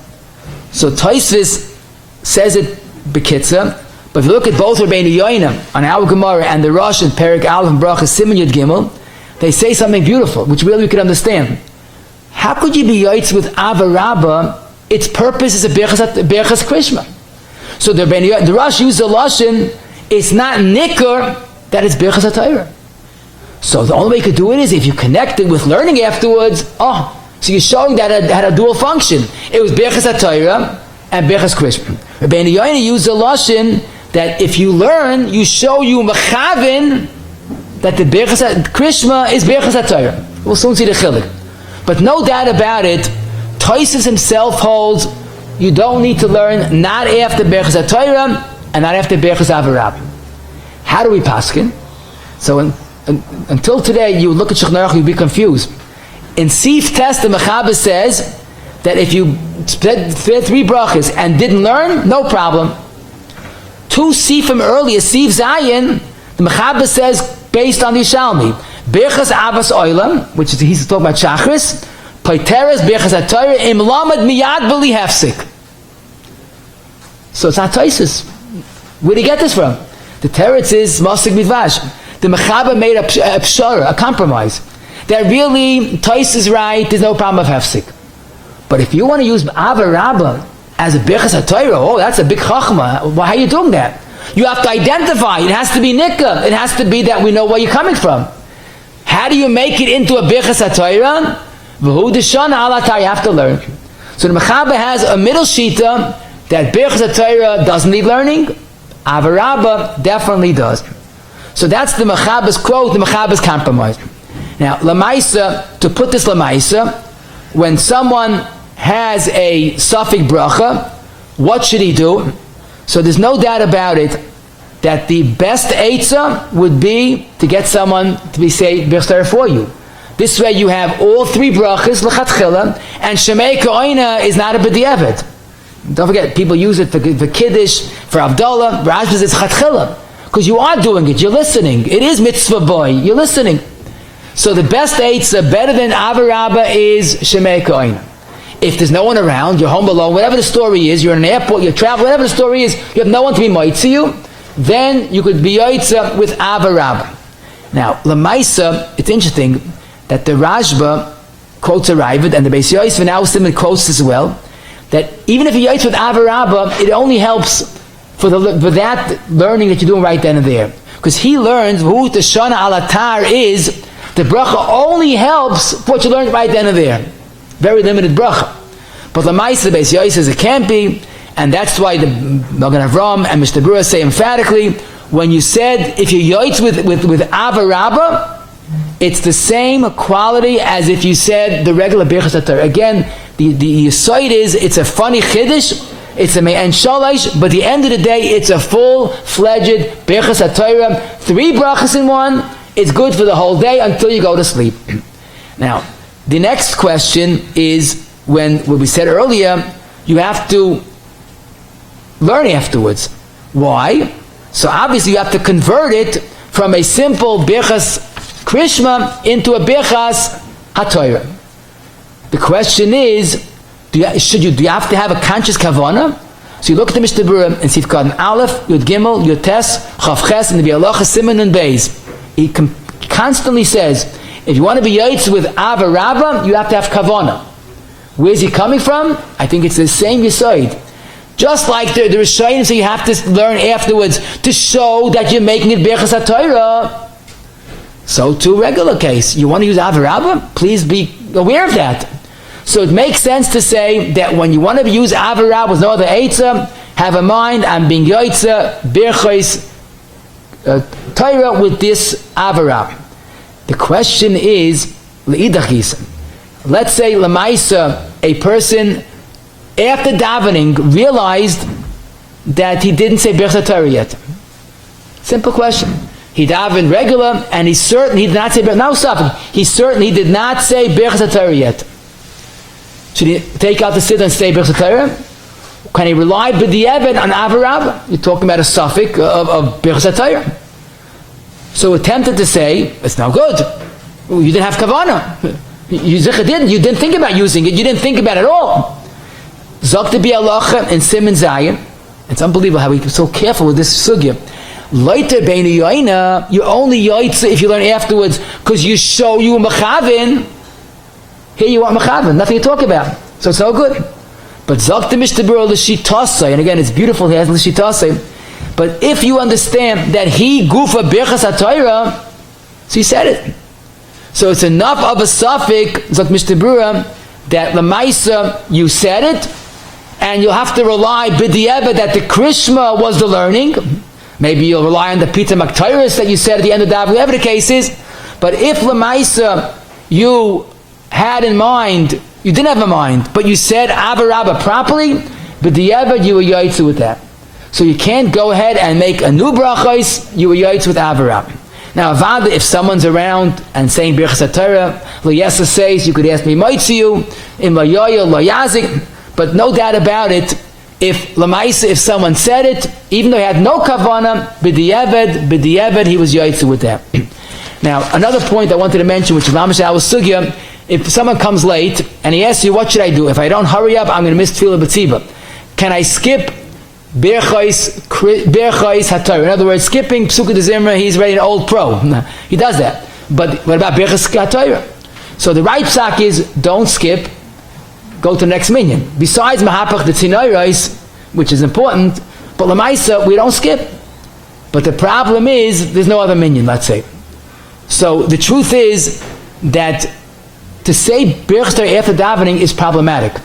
So Toisvis says it Bekitza, but if you look at both Rabbi Yoinam on our Gemara and the Rosh and Perik Aleph and brachos Siman Yud Gimel, they say something beautiful, which really we can understand. How could you be Yotz with Ava Rabba? Its purpose is a Birkas Krishma. So the Rosh used the Lashon, it's not Nikkur, that it's Birkas HaTorah. So the only way you could do it is if you connect it with learning afterwards. So you're showing that it had a dual function. It was Birkas HaTorah and Birkas Krishma. Rabbi Yoina used the Lashon that if you learn, you show you Mechavin that the Birkas Krishma is Birkas HaTorah. We'll soon see the Chilik. But no doubt about it, Toisvis himself holds you don't need to learn not after Birkas HaTorah and not after Birkas Ava Rabba. How do we paskin? So until today, you look at Shulchan Aruch, you'd be confused. In Sif Test, the Mechaber says that if you said 3 brachos and didn't learn, no problem. 2 Sifim earlier, Sif Zayin, the Mechaber says, based on the Yishalmi, Birkas Avas Olam, which is, he's talking about shacharis, Paiteres Birkas HaTorah, Im Lamed Miyad B'li Hefsik. So it's not Toisvis. Where do you get this from? The teretz is Masik Midvash. The Mechaber made a pshara, a compromise, that really Toisvis is right, there's no problem of Hefsik. But if you want to use Ava Rabba as a Birkas HaTorah, that's a big chachma. Why are you doing that? You have to identify. It has to be nikka. It has to be that we know where you're coming from. How do you make it into a Birkas HaTorah? V'hu d'shana alatar, you have to learn. So the Mechaber has a middle shita that Birkas HaTorah doesn't need learning. Ava Rabba definitely does. So that's the Mechaber's quote, the Mechaber's compromise. Now, Lamaisa, to put this Lamaisa, when someone has a suffix bracha, what should he do? So there's no doubt about it that the best eitzah would be to get someone to be say Birkas for you. This way you have all 3 brachas l'chatchila, and Shemei Ka'oina is not a b'diavad. Don't forget, people use it for Kiddush, for Avdallah, Rashbaz it's chatchila, because you are doing it, you're listening. It is mitzvah boy, you're listening. So the best eitzah, better than Ava Rabba, is Shemei Ka'oina. If there's no one around, you're home alone, whatever the story is, you're in an airport, you travel, whatever the story is, you have no one to be moitzi you, then you could be yoitza with Ava Rabba. Now, Lamaisa, it's interesting that the Rashba quotes a Ravid, and the Beis Yosef now Simon quotes as well. that even if you yotze with Ava Rabba, it only helps for that learning that you're doing right then and there. Because he learns who the Shana Alatar is, the bracha only helps for what you learned right then and there. Very limited bracha. But the Maisa Beis Yosef says it can't be, and that's why the Magen Avram and Mr. Brura say emphatically, when you said if you yotze with Ava Rabba, it's the same quality as if you said the regular Birkas HaTorah. Again, the Yesod is, it's a funny Chiddush, it's a Me'en Shalish, but at the end of the day, it's a full-fledged Birkas HaTorah. 3 brachos in one, it's good for the whole day until you go to sleep. Now, the next question is, when we said earlier, you have to learn afterwards. Why? So obviously you have to convert it from a simple Birkas Krishma into a Birkas HaTorah. The question is, do you have to have a conscious kavanah? So you look at the Mishnah Berurah and see it's got an Aleph, Yud Gimel, Yud Tes, Chav Ches, and the Bialacha, Siman, and Beis. He constantly says, if you want to be yotze with Ava Rabba, you have to have kavanah. Where's he coming from? I think it's the same Yesod. Just like the Rishonim, so you have to learn afterwards to show that you're making it Birkas HaTorah. So too, regular case. You want to use Ava Rabba? Please be aware of that. So it makes sense to say that when you want to use Ava Rabba with no other Eitzah, have in mind, I'm being Yotze, Birchos, Torah with this Ava Rabba. The question is, let's say, Lamaisa, a person, after davening, realized that he didn't say Birchos Torah yet. Simple question. He davened regular, and he's certain he did not say, now stop. He's certain he did not say Birchos Torah yet. Should he take out the siddur and say Birchos Torah? Can he rely b'diavad on Ava Rabba? You're talking about a suffix of Birchos Torah. So attempted to say, it's no good. You didn't have kavanah. You didn't think about using it. You didn't think about it at all. Zok to be halacha and Siman Zayin. It's unbelievable how we're so careful with this sugya. Later beinu yoina, you only yotze if you learn afterwards, because you show you mechavin. Here you want mechavin, nothing to talk about. So it's no good. But zok to Mishnah Berurah l'shitasei, and again it's beautiful he has l'shitasei. But if you understand that he gufa Birchos HaTorah, so he said it. So it's enough of a suffix, zok Mishnah Berurah, that lemaisa you said it, and you'll have to rely b'diavad that the Krishma was the learning. Maybe you'll rely on the Pita Maktaris that you said at the end of the davening, whatever the case is. But if lemaisa you had in mind, you didn't have in mind, but you said Ava Rabba properly, b'diavad you were yotze with that. So you can't go ahead and make a new brachos, you were yotze with Ava Rabba. Now, Avada, if someone's around and saying Birchos HaTorah, Lo Yesa says, you could ask me, Moitziu, Im Lo Yoyo, Lo Yazik, but no doubt about it, if Lamaisa, if someone said it, even though he had no kavanah, b'diavad, he was yotze with that. Now, another point I wanted to mention, which is Lamash Al Sugya, if someone comes late and he asks you, what should I do? If I don't hurry up, I'm going to miss Tefillah B'tziba. Can I skip Birchos HaTorah? In other words, skipping Psukah de Zimra, he's already an old pro. He does that. But what about Birchos HaTorah? So the right psak is, don't skip, go to the next minyan. Besides Mahapach the Tzinoiros, which is important, but Lamaisa, we don't skip. But the problem is, there's no other minyan, let's say. So the truth is that to say Birchos HaTorah after davening is problematic.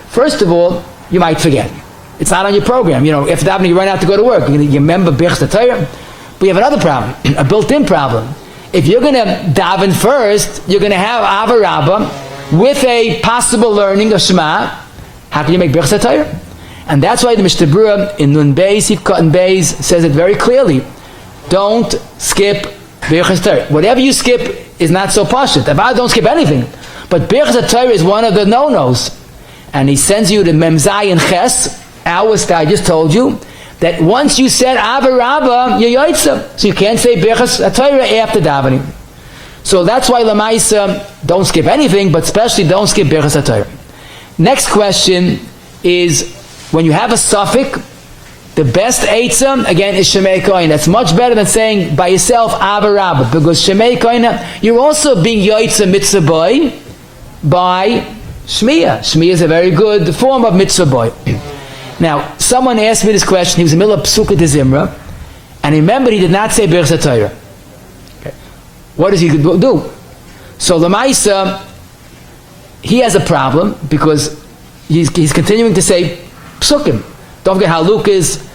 First of all, you might forget. It's not on your program. You know, after davening you run out to go to work. You remember Birchos HaTorah. But you have another problem, a built-in problem. If you're going to daven first, you're going to have Ava Rabba with a possible learning of Shema. How can you make Birchos HaTorah? And that's why the Mishnah Berurah in Nun Beis, Sifkat and Beis says it very clearly. Don't skip Birchos HaTorah. Whatever you skip is not so pashut. Don't skip anything. But Birchos HaTorah is one of the no-nos. And he sends you to Memzai and Ches, hours that I just told you, that once you said Ava Rabba, you're yotze. So you can't say Birchos HaTorah after davening. So that's why Lamaisa, don't skip anything, but especially don't skip Birchos HaTorah. Next question is, when you have a suffix, the best eitzah, again, is Shemei Kohen. That's much better than saying by yourself Ava Rabba, because Shemei Kohen, you're also being yotze mitzvah by Shmiya. Shmiya is a very good form of mitzvah boy. Now, someone asked me this question. He was in the middle of Psukkah de Zimra, and he remembered he did not say Birkas Torah. Okay. What does he do? So Lamaisa, he has a problem because he's continuing to say Psukim. Don't forget how Luke is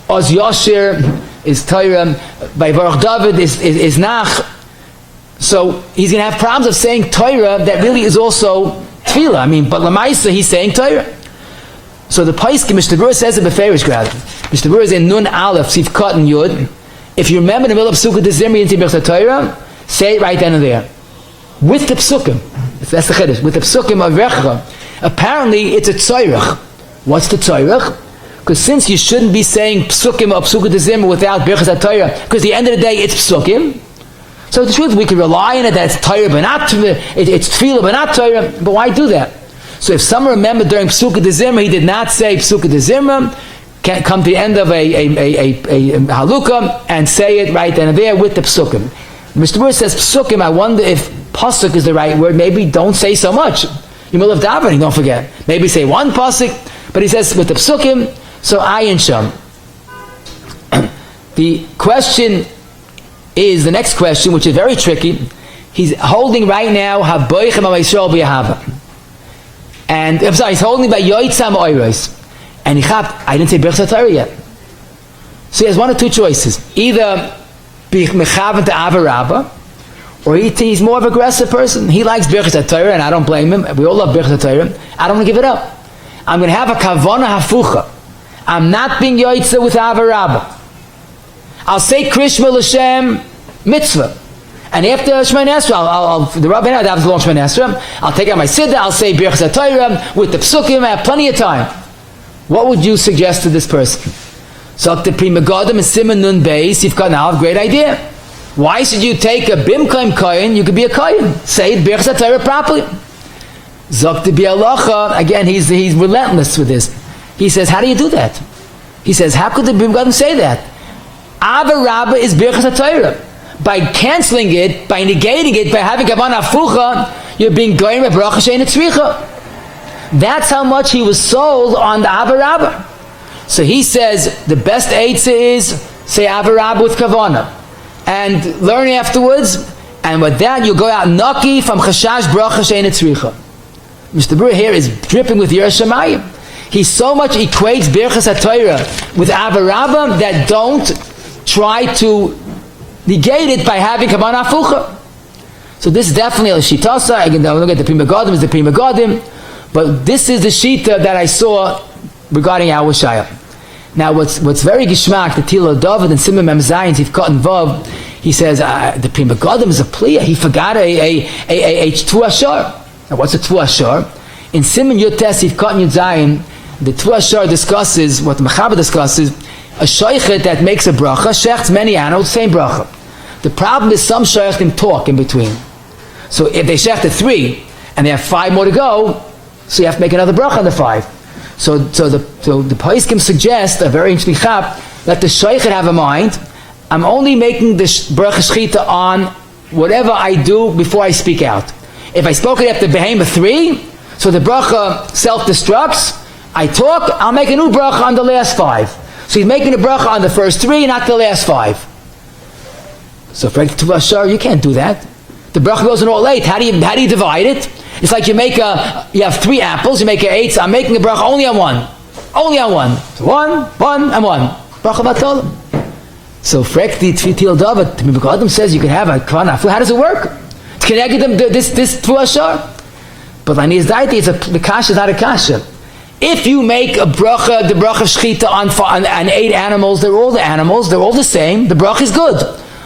Oz Yosher, is Torah, by Baruch David is Nach. So he's going to have problems of saying Torah that really is also Tefillah. I mean, but Lamaisa, he's saying Torah. So the Paiskim, Mr. Brewer says it beferish grad. Mr. Brewer is in Nun Aleph, Sivkat and Yud. If you remember in the middle of Psukkah de Zimri and Birkas Torah, say it right then and there. With the Psukim. That's the Chiddush. With the Psukim of Recha. Apparently, it's a Tzairach. What's the Tzairach? Because since you shouldn't be saying Psukim or Psukkah de Zimri without Birkas Torah, because at the end of the day, it's Psukim. So the truth, we can rely on it that it's Torah but not it's Tefillah but not Torah. But why do that? So if someone remembered during Psukkah de Zimra, he did not say Psukkah de Zimra, can come to the end of a halukah and say it right then and there with the Psukim. Mr. Brewer says Psukim, I wonder if Pasuk is the right word. Maybe don't say so much. You will have davening, don't forget. Maybe say one Pasuk, but he says with the Psukim, so ayin sham. The question is the next question, which is very tricky. He's holding right now Haboichem Amaishol B'Yahava. And I'm sorry, he's holding by Yotza Ma'oros. And I didn't say Birkas Torah yet. So he has one of two choices. Either be mechavan to Ava, or he's more of an aggressive person. He likes Birkas Torah, and I don't blame him. We all love Birkas Torah. I don't want to give it up. I'm going to have a kavana hafucha. I'm not being Yotza with Ava. I'll say Krishma L'Shem mitzvah. And after Shemay Nesra, the Rabbi now has long Shemay Nesra, I'll take out my Siddur, I'll say Birkas Torah with the Psukim, I have plenty of time. What would you suggest to this person? So the Pri Megadim and Simon Nun Beis, you've got now a great idea. Why should you take a Bimkaim Kohen? You could be a Kohen. Say Birkas Torah properly. Zok the Bialacha, again, he's relentless with this. He says, how do you do that? He says, how could the Bim Megadim say that? Ava Rabba is Birkas Torah. By canceling it, by negating it, by having kavanah hafucha, you're being goyim a brachos she'ein tzricha. That's how much he was sold on the Ava Rabba. So he says the best eitzah is say Ava Rabba with kavanah, and learn afterwards. And with that, you'll go out naki from chashash brachos she'ein tzricha. Mr. Brewer here is dripping with Yiras Shamayim. He so much equates Birkas HaTorah with Ava Rabba that don't try to negate it by having kavanah hafucha. So this is definitely a shitasa. Again, I'm looking at the Pri Megadim is the Pri Megadim, but this is the shita that I saw regarding our Shaya. Now, what's very gishmak, the Tilo David and Simon Mem Zayin Tivkat and Vav, he says the Pri Megadim is a pliya. He forgot a Tvu Ashar. Now, what's a Tvu Ashar? In Simon Yutes Tivkat and Yud Zayin, the Tvu Ashar discusses what the Mechaber discusses. A shoichet that makes a bracha shechts many animals, same bracha. The problem is some sheichtim talk in between. So if they shechted 3 and they have 5 more to go, so you have to make another bracha on the 5. So the Paiskim suggest a very interesting chap. Let the shoichet have a mind. I'm only making the bracha shchita on whatever I do before I speak out. If I spoke it after behemoth 3, so the bracha self-destructs. I talk. I'll make a new bracha on the last 5. So he's making a bracha on the first 3, not the last 5. So for Tvu Ashar, you can't do that. The bracha goes in all 8. How do you divide it? It's like you have 3 apples, you make an 8. So I'm making a bracha only on 1. Only on 1. So 1, and 1. Bracha Batola. So Frekti Tfitil David, Adam says you can have a kavanah. How does it work? It's connected to this Tvu Ashar. But on his daiti, the kasha is not a kasha. If you make a bracha, the bracha shchita on 8 animals, they're all the animals, they're all the same, the bracha is good.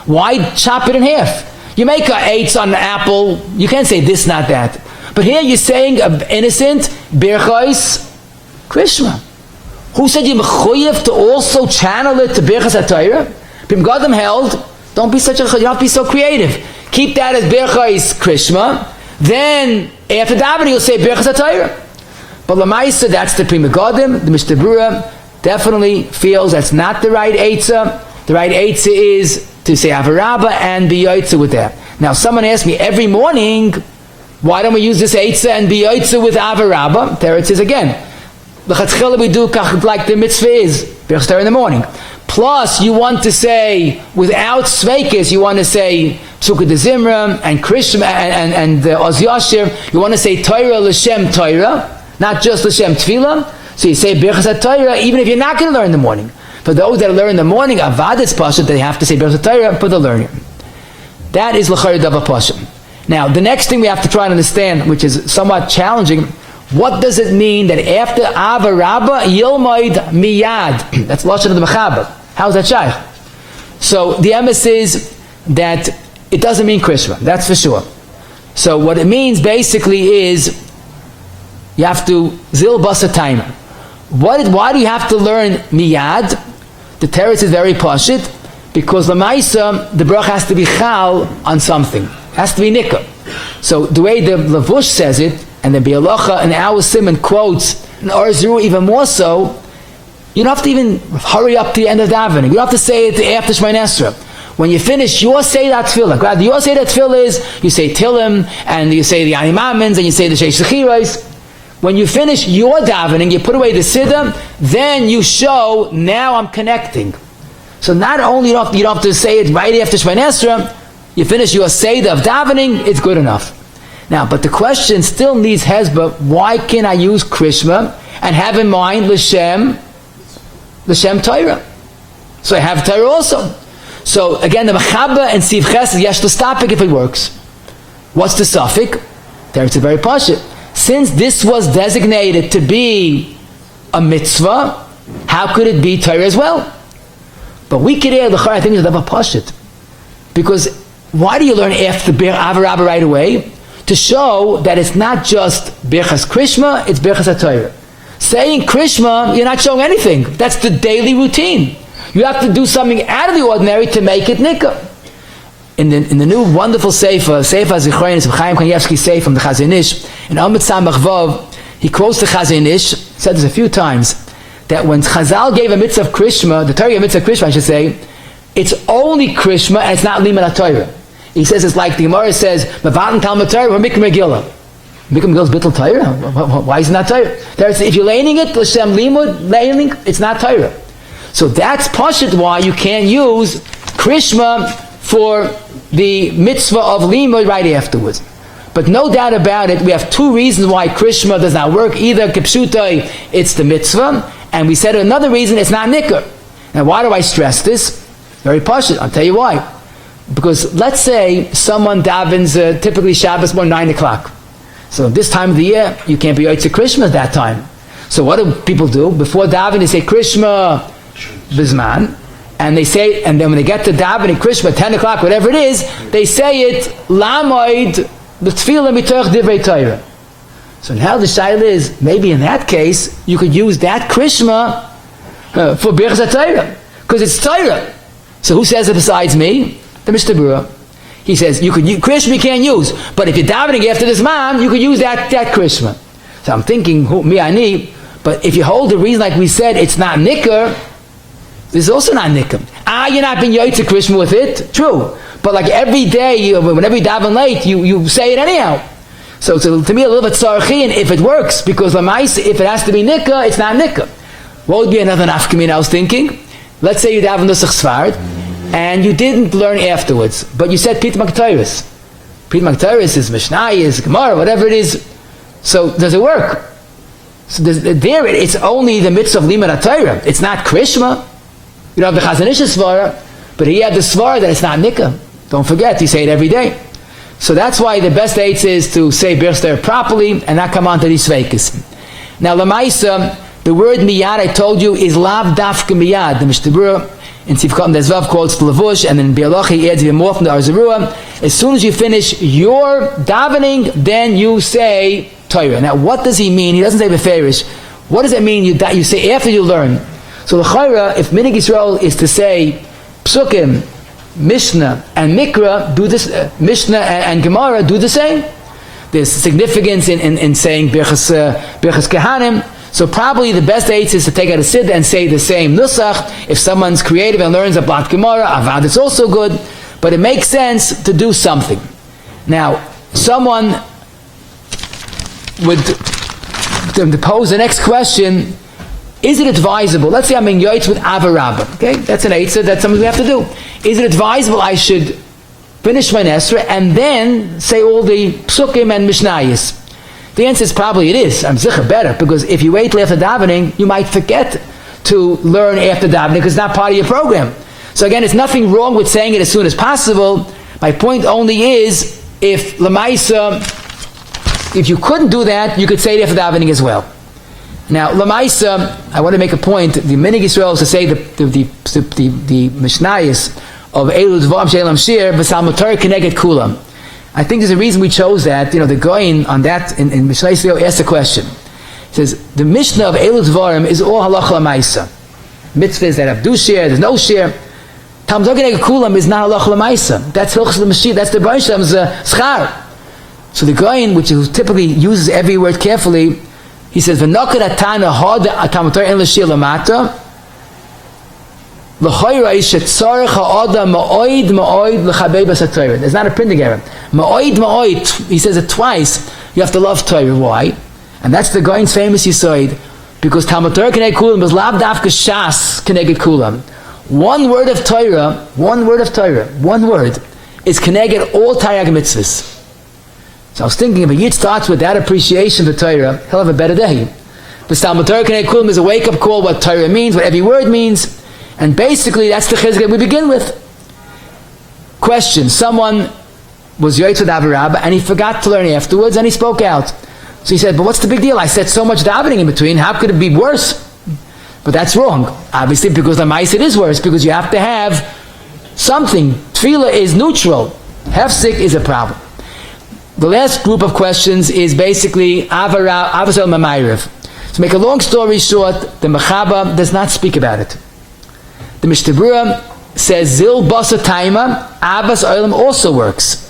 Why chop it in half? You make a 8 on an apple, you can't say this, not that. But here you're saying an innocent brachos Krishma. Who said you're mechuyev to also channel it to Birkas HaTorah? Pri Megadim held, don't be so creative. Keep that as brachos Krishma. Then after davening you'll say Birkas HaTorah. But Lamaisa, that's the Pri Megadim. The Mr. Brewer definitely feels that's not the right eitzah. The right eitzah is to say Avarabba and be Yotze with that. Now, someone asked me every morning, Why don't we use this Eitzah and be Yotze with Ava Rabbah? There it is again. L'chatchila we do like the mitzvah is, Birkas Torah in the morning. Plus, you want to say, without Sveikis, you want to say Psukkah de Zimra and Krishma and Oz Yashir. You want to say Torah L'Shem Torah, not just L'Shem Tefillah. So you say Birkas Torah, even if you're not going to learn in the morning. For those that learn in the morning, Avad is Pasha, they have to say Birkas Torah for the learning. That is L'chayr Dava Pasha. Now, the next thing we have to try and understand, which is somewhat challenging, what does it mean that after Ava Rabbah, Yilmoid Miyad? That's Lashon of the Mechaber. How is that shaykh? So the emes is that it doesn't mean Krishma, that's for sure. So what it means basically is you have to zil basa time. Why do you have to learn Miyad? The teretz is very pashit, because Lamaisa, the brach has to be chal on something. It has to be nikah. So the way the Lavush says it, and the Bialacha and our Simon quotes, and Arzuru even more so, you don't have to even hurry up to the end of davening. You don't have to say it after Shemay Esrei. When you finish your Seder Tefillah, your Seder Tefillah is, you say Tilim, and you say the Animamins, and you say the shacharis. When you finish your davening, you put away the Siddur, then you show, now I'm connecting. So not only you don't have to say it right after Shemay Esrei, you finish your Seder of davening, it's good enough. Now, but the question still needs hezbollah. Why can't I use Krishma and have in mind L'Shem Torah? So I have Torah also. So again, the Mechaber and Siv Chesed, yesh to stop it if it works. What's the suffix? There it's a very pashut. Since this was designated to be a mitzvah, how could it be Torah as well? But we could add the I think it's a pashut. Because why do you learn after the Ava Rabbah right away? To show that it's not just Birkas Krishma, it's Birkas HaTorah. Saying Krishma, you're not showing anything. That's the daily routine. You have to do something out of the ordinary to make it nikah. In the new wonderful Sefer Zichronis of Chaim Kanievsky's Sefer from the Chazon Ish, in Amud Samach Vav, he quotes the Chazon Ish, said this a few times, that when Chazal gave a mitzvah of Krishma, the Torah gave a mitzvah of Krishma, I should say, it's only Krishma and it's not Liman HaTorah. He says it's like the Gemara says, "Mavatan Talmud Torah or Mikra Megillah." Mikra Megillah is bittul Torah. Why is it not Torah? If you're laning it, L'Shem Limud laning, it's not Torah. So that's pashut why you can't use Krishma for the mitzvah of Limud right afterwards. But no doubt about it, we have two reasons why Krishma does not work. Either Kipshutai, it's the mitzvah, and we said another reason, it's not nikkur. Now why do I stress this? Very pashut. I'll tell you why. Because let's say someone davens typically Shabbos more 9 o'clock. So this time of the year, you can't be Yotze Krishma at that time. So what do people do? Before davening, they say Krishma Bizman, and they say, and then when they get to davening Krishma 10 o'clock, whatever it is, they say it Lamoid L'Tfilah Mitoch Divrei Torah. So now the shaila is, maybe in that case, you could use that Krishma for Birkas Torah, because it's Torah. So who says it besides me? The Mishnah Berurah. He says you could Krishma you can't use, but if you're davening after this man, you could use that Krishma. So I'm thinking me I need, but if you hold the reason like we said, it's not nikkur. This is also not nikkur. You're not being Yotze Krishma with it. True, but like every day, whenever you daven late, you say it anyhow. So to me a little bit tzarchian if it works, because if it has to be nikkur, it's not nikkur. What would be another nafkamina I was thinking? Let's say you daven Nusach Sfard, and you didn't learn afterwards, but you said Pit Maktaris. Pit Maktaris is Mishnah, is Gemara, whatever it is. So does it work? So it's only the mitzvah of Limud HaTorah. It's not Krishma. You don't have the Chazon Ish's svara, but he had the svara that it's not nikah. Don't forget, you say it every day. So that's why the best eights is to say Birkas Torah properly and not come on to these sveikis. Now, Lamaisa, the word miyad I told you is lav dafka miyad. The Mishnah Berurah in Tzivkot Desvav quotes the Lavush, and then Bialacha he adds even more from the Arzurua. As soon as you finish your davening, then you say Torah. Now, what does he mean? He doesn't say beferish. What does it mean you say after you learn? So the Chayra, if Minig Yisrael is to say Psukim, Mishnah, and Mikra, do this. Mishnah and Gemara do the same. There's significance in saying Birkas Kehanim. So probably the best eight is to take out a siddur and say the same nusach. If someone's creative and learns a blat Gemara, Avad, it's also good. But it makes sense to do something. Now, someone to pose the next question, is it advisable? Let's say I'm in Yotze with Ava Rabba. Okay, that's an Eitzah, that's something we have to do. Is it advisable I should finish my Nesra and then say all the psukim and mishnayos? The answer is probably it is. I'm zicha better, because if you wait till after davening, you might forget to learn after davening because it's not part of your program. So again, it's nothing wrong with saying it as soon as possible. My point only is, if Lamaisa, if you couldn't do that, you could say it after davening as well. Now, Lamaisa, I want to make a point. The Minig Yisrael is to say the mishnayos of Elu Dvarim She'elam Shir V'Sal Mutar Keneged Kulam. I think there's a reason we chose that. The Goyin on that in Mishnah Yisrael asked a question. He says, the Mishnah of Elu Dvarim is all halacha Lamaisa. Mitzvahs that have do share, there's no share. Tam Keneged Kulam is not halacha Lamaisa. That's Hilchos L'Mashiach, that's the Baruch Sham's schar. So the Goyin, which typically uses every word carefully, he says, "V'nokad atana hod atamator en l'shir lamata, l'choyra is shetzarech ha'odam ma'oid l'chabei b'as ha'torah." There's not a printing error. Ma'oid, he says it twice. You have to love Torah. Why? And that's the Goyin's famous yisoid, because Talmud Torah keneged kulam was lav dafka shas keneged kulam. One word of Torah is keneged all Taryag mitzvahs. So I was thinking, if a yid starts with that appreciation for Torah, he'll have a better day. But Talmud Torah Keneged Kulam is a wake-up call, what Torah means, what every word means, and basically that's the chizuk that we begin with. Question: someone was Yotze with Ava Rabba, and he forgot to learn afterwards, and he spoke out. So he said, but what's the big deal? I said so much davening in between, how could it be worse? But that's wrong. Obviously, because the mice it is worse, because you have to have something. Tefillah is neutral. Hefsek is a problem. The last group of questions is basically Ava Sel maariv. To make a long story short, the Mechaba does not speak about it. The Mishnah Berurah says Zil Basa Taima, Abbas Olam also works.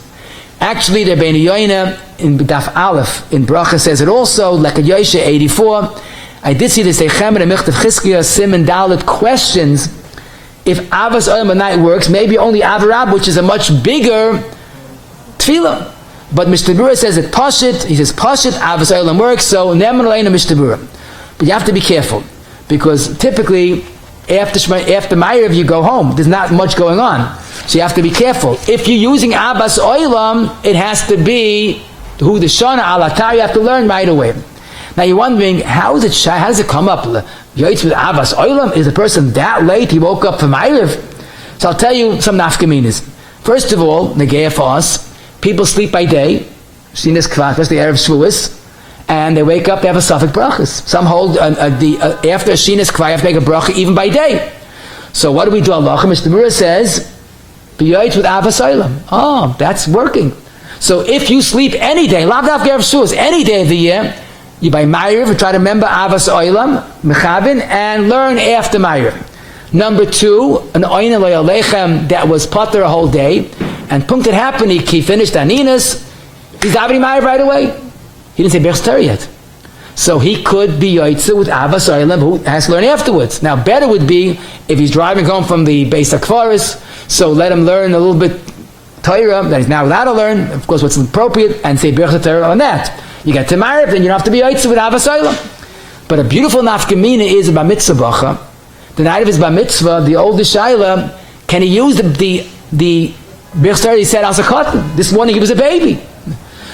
Actually, the Rebbeinu Yoina in Daf Aleph in Bracha says it also, like a Yosha 84. I did see the Seichem and Michtav Chizkiah Simon Dalet questions if Abbas Olam at night works, maybe only Ava Rabba, which is a much bigger tefillah. But Mishnah Berurah says it Pashit. He says Pashit, Avos Olam works, so Neman Aleinu Mishnah Berurah. But you have to be careful, because typically after maariv you go home. There's not much going on, so you have to be careful. If you're using Abbas Olam, it has to be who the Shana Alatar. You have to learn right away. Now you're wondering, how does it come up? Yotze with Abbas Olam, is a person that late? He woke up for maariv. So I'll tell you some nafkaminas. First of all, Negea for us. People sleep by day, Shinas Kvat, especially Erev Shavuos, and they wake up, they have a suffix brachos. Some hold after Shinas Kvat, you have to make a bracha even by day. So what do we do? Allah, Mishnah Berurah says, be Yotze with Abbas Olam. Oh, that's working. So if you sleep any day, lav daf Erev Shavuos, any day of the year, you by maariv try to remember Abbas Olam, Mechavin, and learn after maariv. Number 2, an oina lo yalechem that was pater a whole day, and punkted happened, he finished Aninas, he's davening maariv right away. He didn't say Birkas Torah yet. So he could be Yotze with Abbas Olam, who has to learn afterwards. Now better would be if he's driving home from the Beis HaKfaris, so let him learn a little bit Torah that he's now allowed to learn, of course what's appropriate, and say Birkas Torah on that. You get to maariv, then you don't have to be Yotze with Abbas Olam. But a beautiful nafkamina is about mitzvah bacha. The night of his bar mitzvah, the older Shaila, can he use the Birkas Torah he said as a cotton? This morning he was a baby.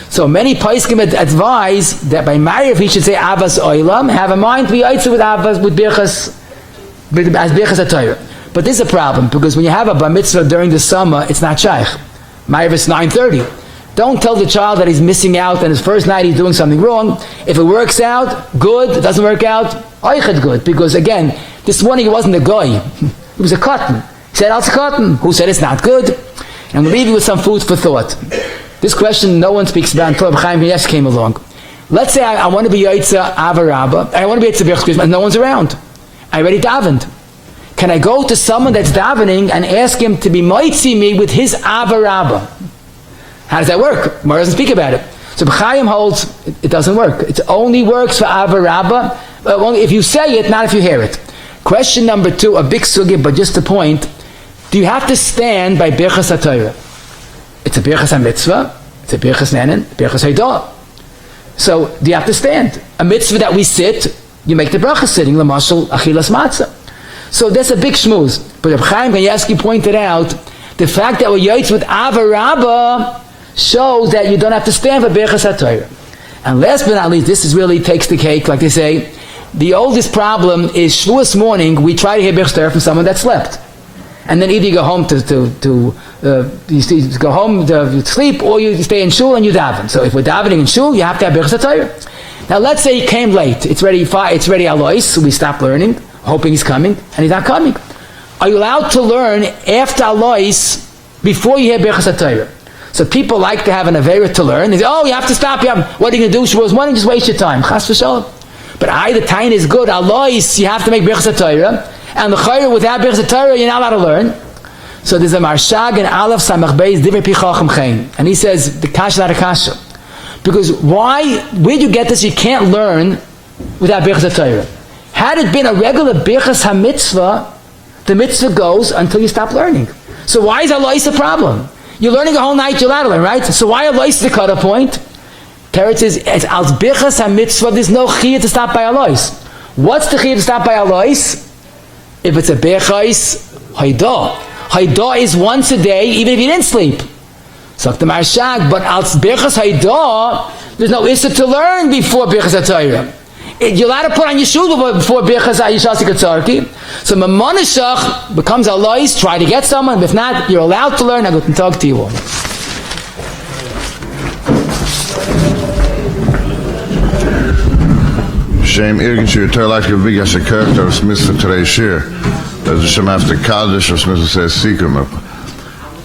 So many poskim advise that by maariv he should say Abbas Olam, have a mind to be Yotze with Abbas, with Birkas, as Birkas HaTorah. But this is a problem, because when you have a bar mitzvah during the summer, it's not shaykh. Maariv is 9:30. Don't tell the child that he's missing out on his first night, he's doing something wrong. If it works out, good. If it doesn't work out, oichet good. Because again, this morning he wasn't a goy. He was a cotton. He said, it's a cotton. Who said it's not good? And I'm going to leave you with some food for thought. This question no one speaks about until Rabbi Chaim Kanievsky came along. Let's say I want to be Yotze Ava Rabba. I want to be Yotze Birkas, but no one's around. I already davened. Can I go to someone that's davening and ask him to be moitzi me with his Ava Rabba? How does that work? Mar doesn't speak about it. So B'chaim holds it doesn't work. It only works for Ava Rabba if you say it, not if you hear it. Question number 2, a big sugya, but just a point. Do you have to stand by Birkas HaTorah? It's a Birkas HaMitzvah, it's a Birkas Nenen, Birkas Hatorah. So do you have to stand? A mitzvah that we sit, you make the bracha sitting, l'mashal achilas matzah. So that's a big shmooze. But Reb Chaim Kanievsky pointed out, the fact that we're yotze with Ava Rabbah shows that you don't have to stand for Birkas Hatorah. And last but not least, this is really takes the cake, like they say. The oldest problem is Shavuos morning, we try to hear Birkas Hatorah from someone that slept. And then either you go home to sleep, or you stay in shul and you daven. So if we're davening in shul, you have to have Birkas Hatorah. Now let's say he came late. It's ready alois, so we stop learning, hoping he's coming, and he's not coming. Are you allowed to learn after alois before you hear Birkas Hatorah? So people like to have an avera to learn. They say, oh, you have to stop. What are you going to do? Shavuos morning, just waste your time. Chas v'shalom. But the time is good. Alois, you have to make Birkas Hatorah. And the chayre, without Birkas Hatorah, you're not allowed to learn. So there's a marshag in Aleph Samach Beis Divrei Pi Chacham Chein. And he says, the kasha not a kasha. Because where do you get this? You can't learn without Birkas Hatorah. Had it been a regular Birkas HaMitzvah, the mitzvah goes until you stop learning. So why is alois a problem? You're learning a whole night, you're allowed to learn, right? So why alois the cutter point? Teretz is, as Birkas HaMitzvah, there's no chiyah to stop by alois. What's the chiyah to stop by alois? If it's a brachos, haidah. Haidah is once a day, even if you didn't sleep. So the marshag, but als Birkas haidah, there's no issue to learn before Birkas Hatorah. You're allowed to put on your shul before Birkas Yishasik Tzarki. So Mamonishach becomes alois, try to get someone. If not, you're allowed to learn. I go and talk to you all. Shame irgendwie your Torah like a big as a character of mitzvah today share. There's a shem after Kaddish or mitzvah says Sikkim.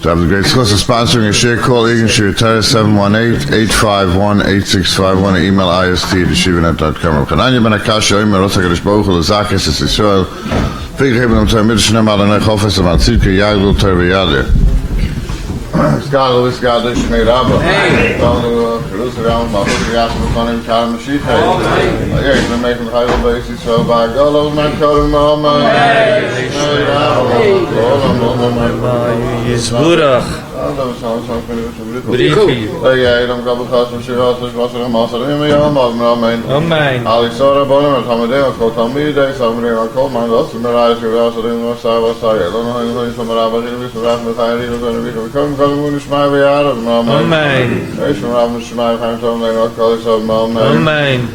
To have the great schools of sponsoring a share, call irgendwie your Torah 718-851-8651 and email ist@yeshivanet.com. Kananya ben Akash Omer Rotsa Kadosh bochur l'zakis es Yisrael. Fig hebben om twee midden snem al en ik hof is om aan het zieke jagel ter bejade. Skalo is Gadish made Abba. Hey. Jerusalem, Maariv, Konim, Karim, Shita. Yeah, he's been making the high basis so by Golo, man, Kodim, Muhammad. Yisburach. Ja, dan kan we gaan van Shiraz, was er een massa in mij aan, maar amen. Amen. Ali Sora bonen met Hamadeh, wat God Hamid, Samadeh, wat God man was, maar hij is geweest dat in was hij. Dan nog een van Rabbi, is vandaag met hij hier dan weer komen kan we dus maar weer aan, amen. Amen. Is van Rabbi Shmai gaan zo naar wat God is amen. Amen.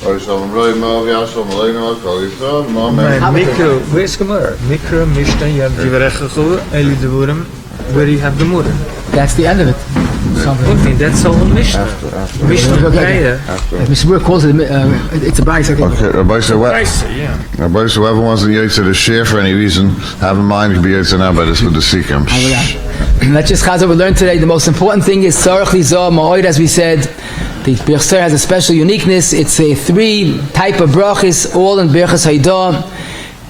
Oh, so I'm really mal ja so mal wat God is amen. Mikro, where's Gemara? Mikro Mishnah, you have the Berechot, Eli the Wurim. Where do you have the Murah? That's the end of it. Okay, that's all Mishnah. Mishnah Mr. Burr calls it, it's a brachos. Okay, Rabbi said whoever wants to Yotze to share for any reason, have in mind to be Yotze now, but it's with the Sikkim. Let's just chazar, we learned today, the most important thing is Tzarech Lizah Ma'oid, as we said. The Birkas has a special uniqueness. It's a 3 type of brachos, all in Birkas Haidah.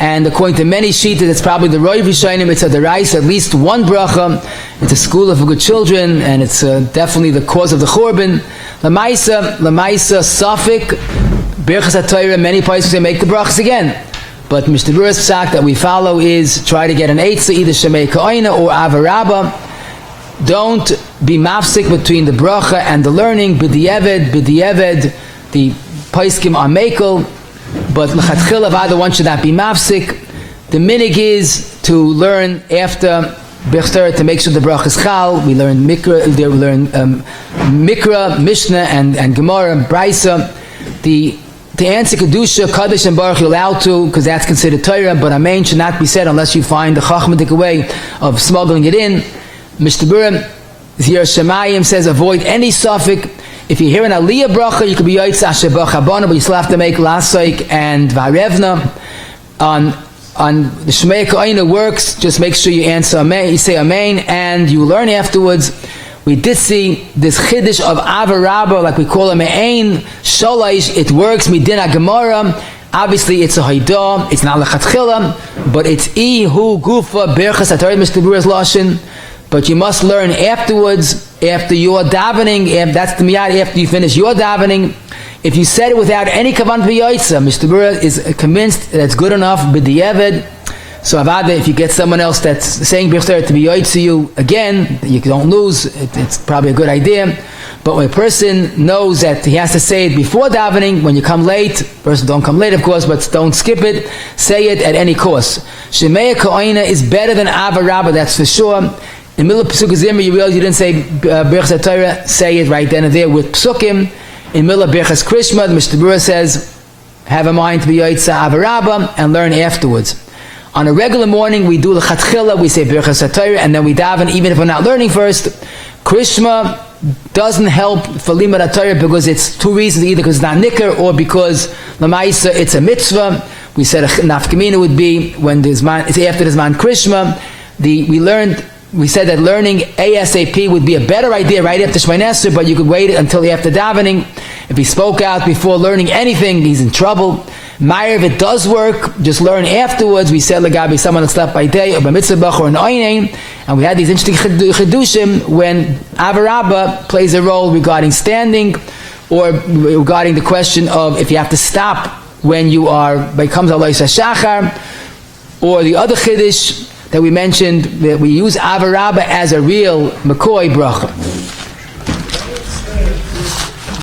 And according to many shittas, it's probably the Roiv Rishonim, it's a derais, at least one bracha. It's a school of good children, and it's definitely the cause of the Churban. Lamaisa, Suffice, Birkas Hatorah, many places they make the brachas again. But Mr. Burr's psak that we follow is try to get an eitzah, either Shemei Ka'oina or Ava Rabbah. Don't be mafsik between the bracha and the learning. B'di'eved, the paiskim are mekel. But l'chatchila v'ada one should not be mafsik. The minig is to learn after Birkas Hatorah to make sure the bracha is chal. We learn mikra, Mishnah, and Gemara, Brisa. To answer kedusha, kaddish, and baruch, you're allowed to because that's considered Torah. But amen should not be said unless you find the chachmadik way of smuggling it in. Mr. Burim, Zir Shemayim says avoid any suffix. If you hear an aliyah bracha, you could be Yotze Asher B'Chabana, but you still have to make Lasaik and Varevna. On the Shemei Ka'oina works, just make sure you answer Amen, you say Amen, and you learn afterwards. We did see this Chiddush of Ava Rabbah, like we call him Ein Sholish, it works, Midin HaGemara. Obviously it's a Haidah, it's not L'chatchila, but it's Ihu Gufa Birkas Hatorah, Mr. Burr's Lashon. But you must learn afterwards, after your davening, that's the miyad, after you finish your davening. If you said it without any kavan b'yotza, Mr. Burr is convinced that it's good enough, b'di'eved. So avada, if you get someone else that's saying Birkas to be Yotze to you, again, you don't lose, it's probably a good idea. But when a person knows that he has to say it before davening, when you come late, person don't come late of course, but don't skip it, say it at any cost. Shemaya Ka'ina is better than Ava Rabba, that's for sure. In the middle of Psuk Zimmer, you realize you didn't say Birkas Torah, say it right then and there with Psukim. In the middle of Birkas Krishma, the Mishnah Berurah says, have a mind to be Yotze Ava Rabba and learn afterwards. On a regular morning, we do the Chatchila, we say Birkas Torah, and then we daven, even if we're not learning first. Krishma doesn't help for Limud Torah because it's two reasons, either because it's not Nikar or because Lamaisa it's a mitzvah. We said a nafkamina would be when it's after the Zman Krishma. We said that learning ASAP would be a better idea right after Shemay Nesser, but you could wait until after davening. If he spoke out before learning anything, he's in trouble. Maariv, it does work, just learn afterwards. We said Lagabi, someone that slept by day, or by mitzvah, bochur, and oinein, and we had these interesting chidushim when Ava Rabba plays a role regarding standing, or regarding the question of if you have to stop when you becomes Alay Shachar, or the other chiddush that we mentioned, that we use Ava Rabba as a real McCoy bracha.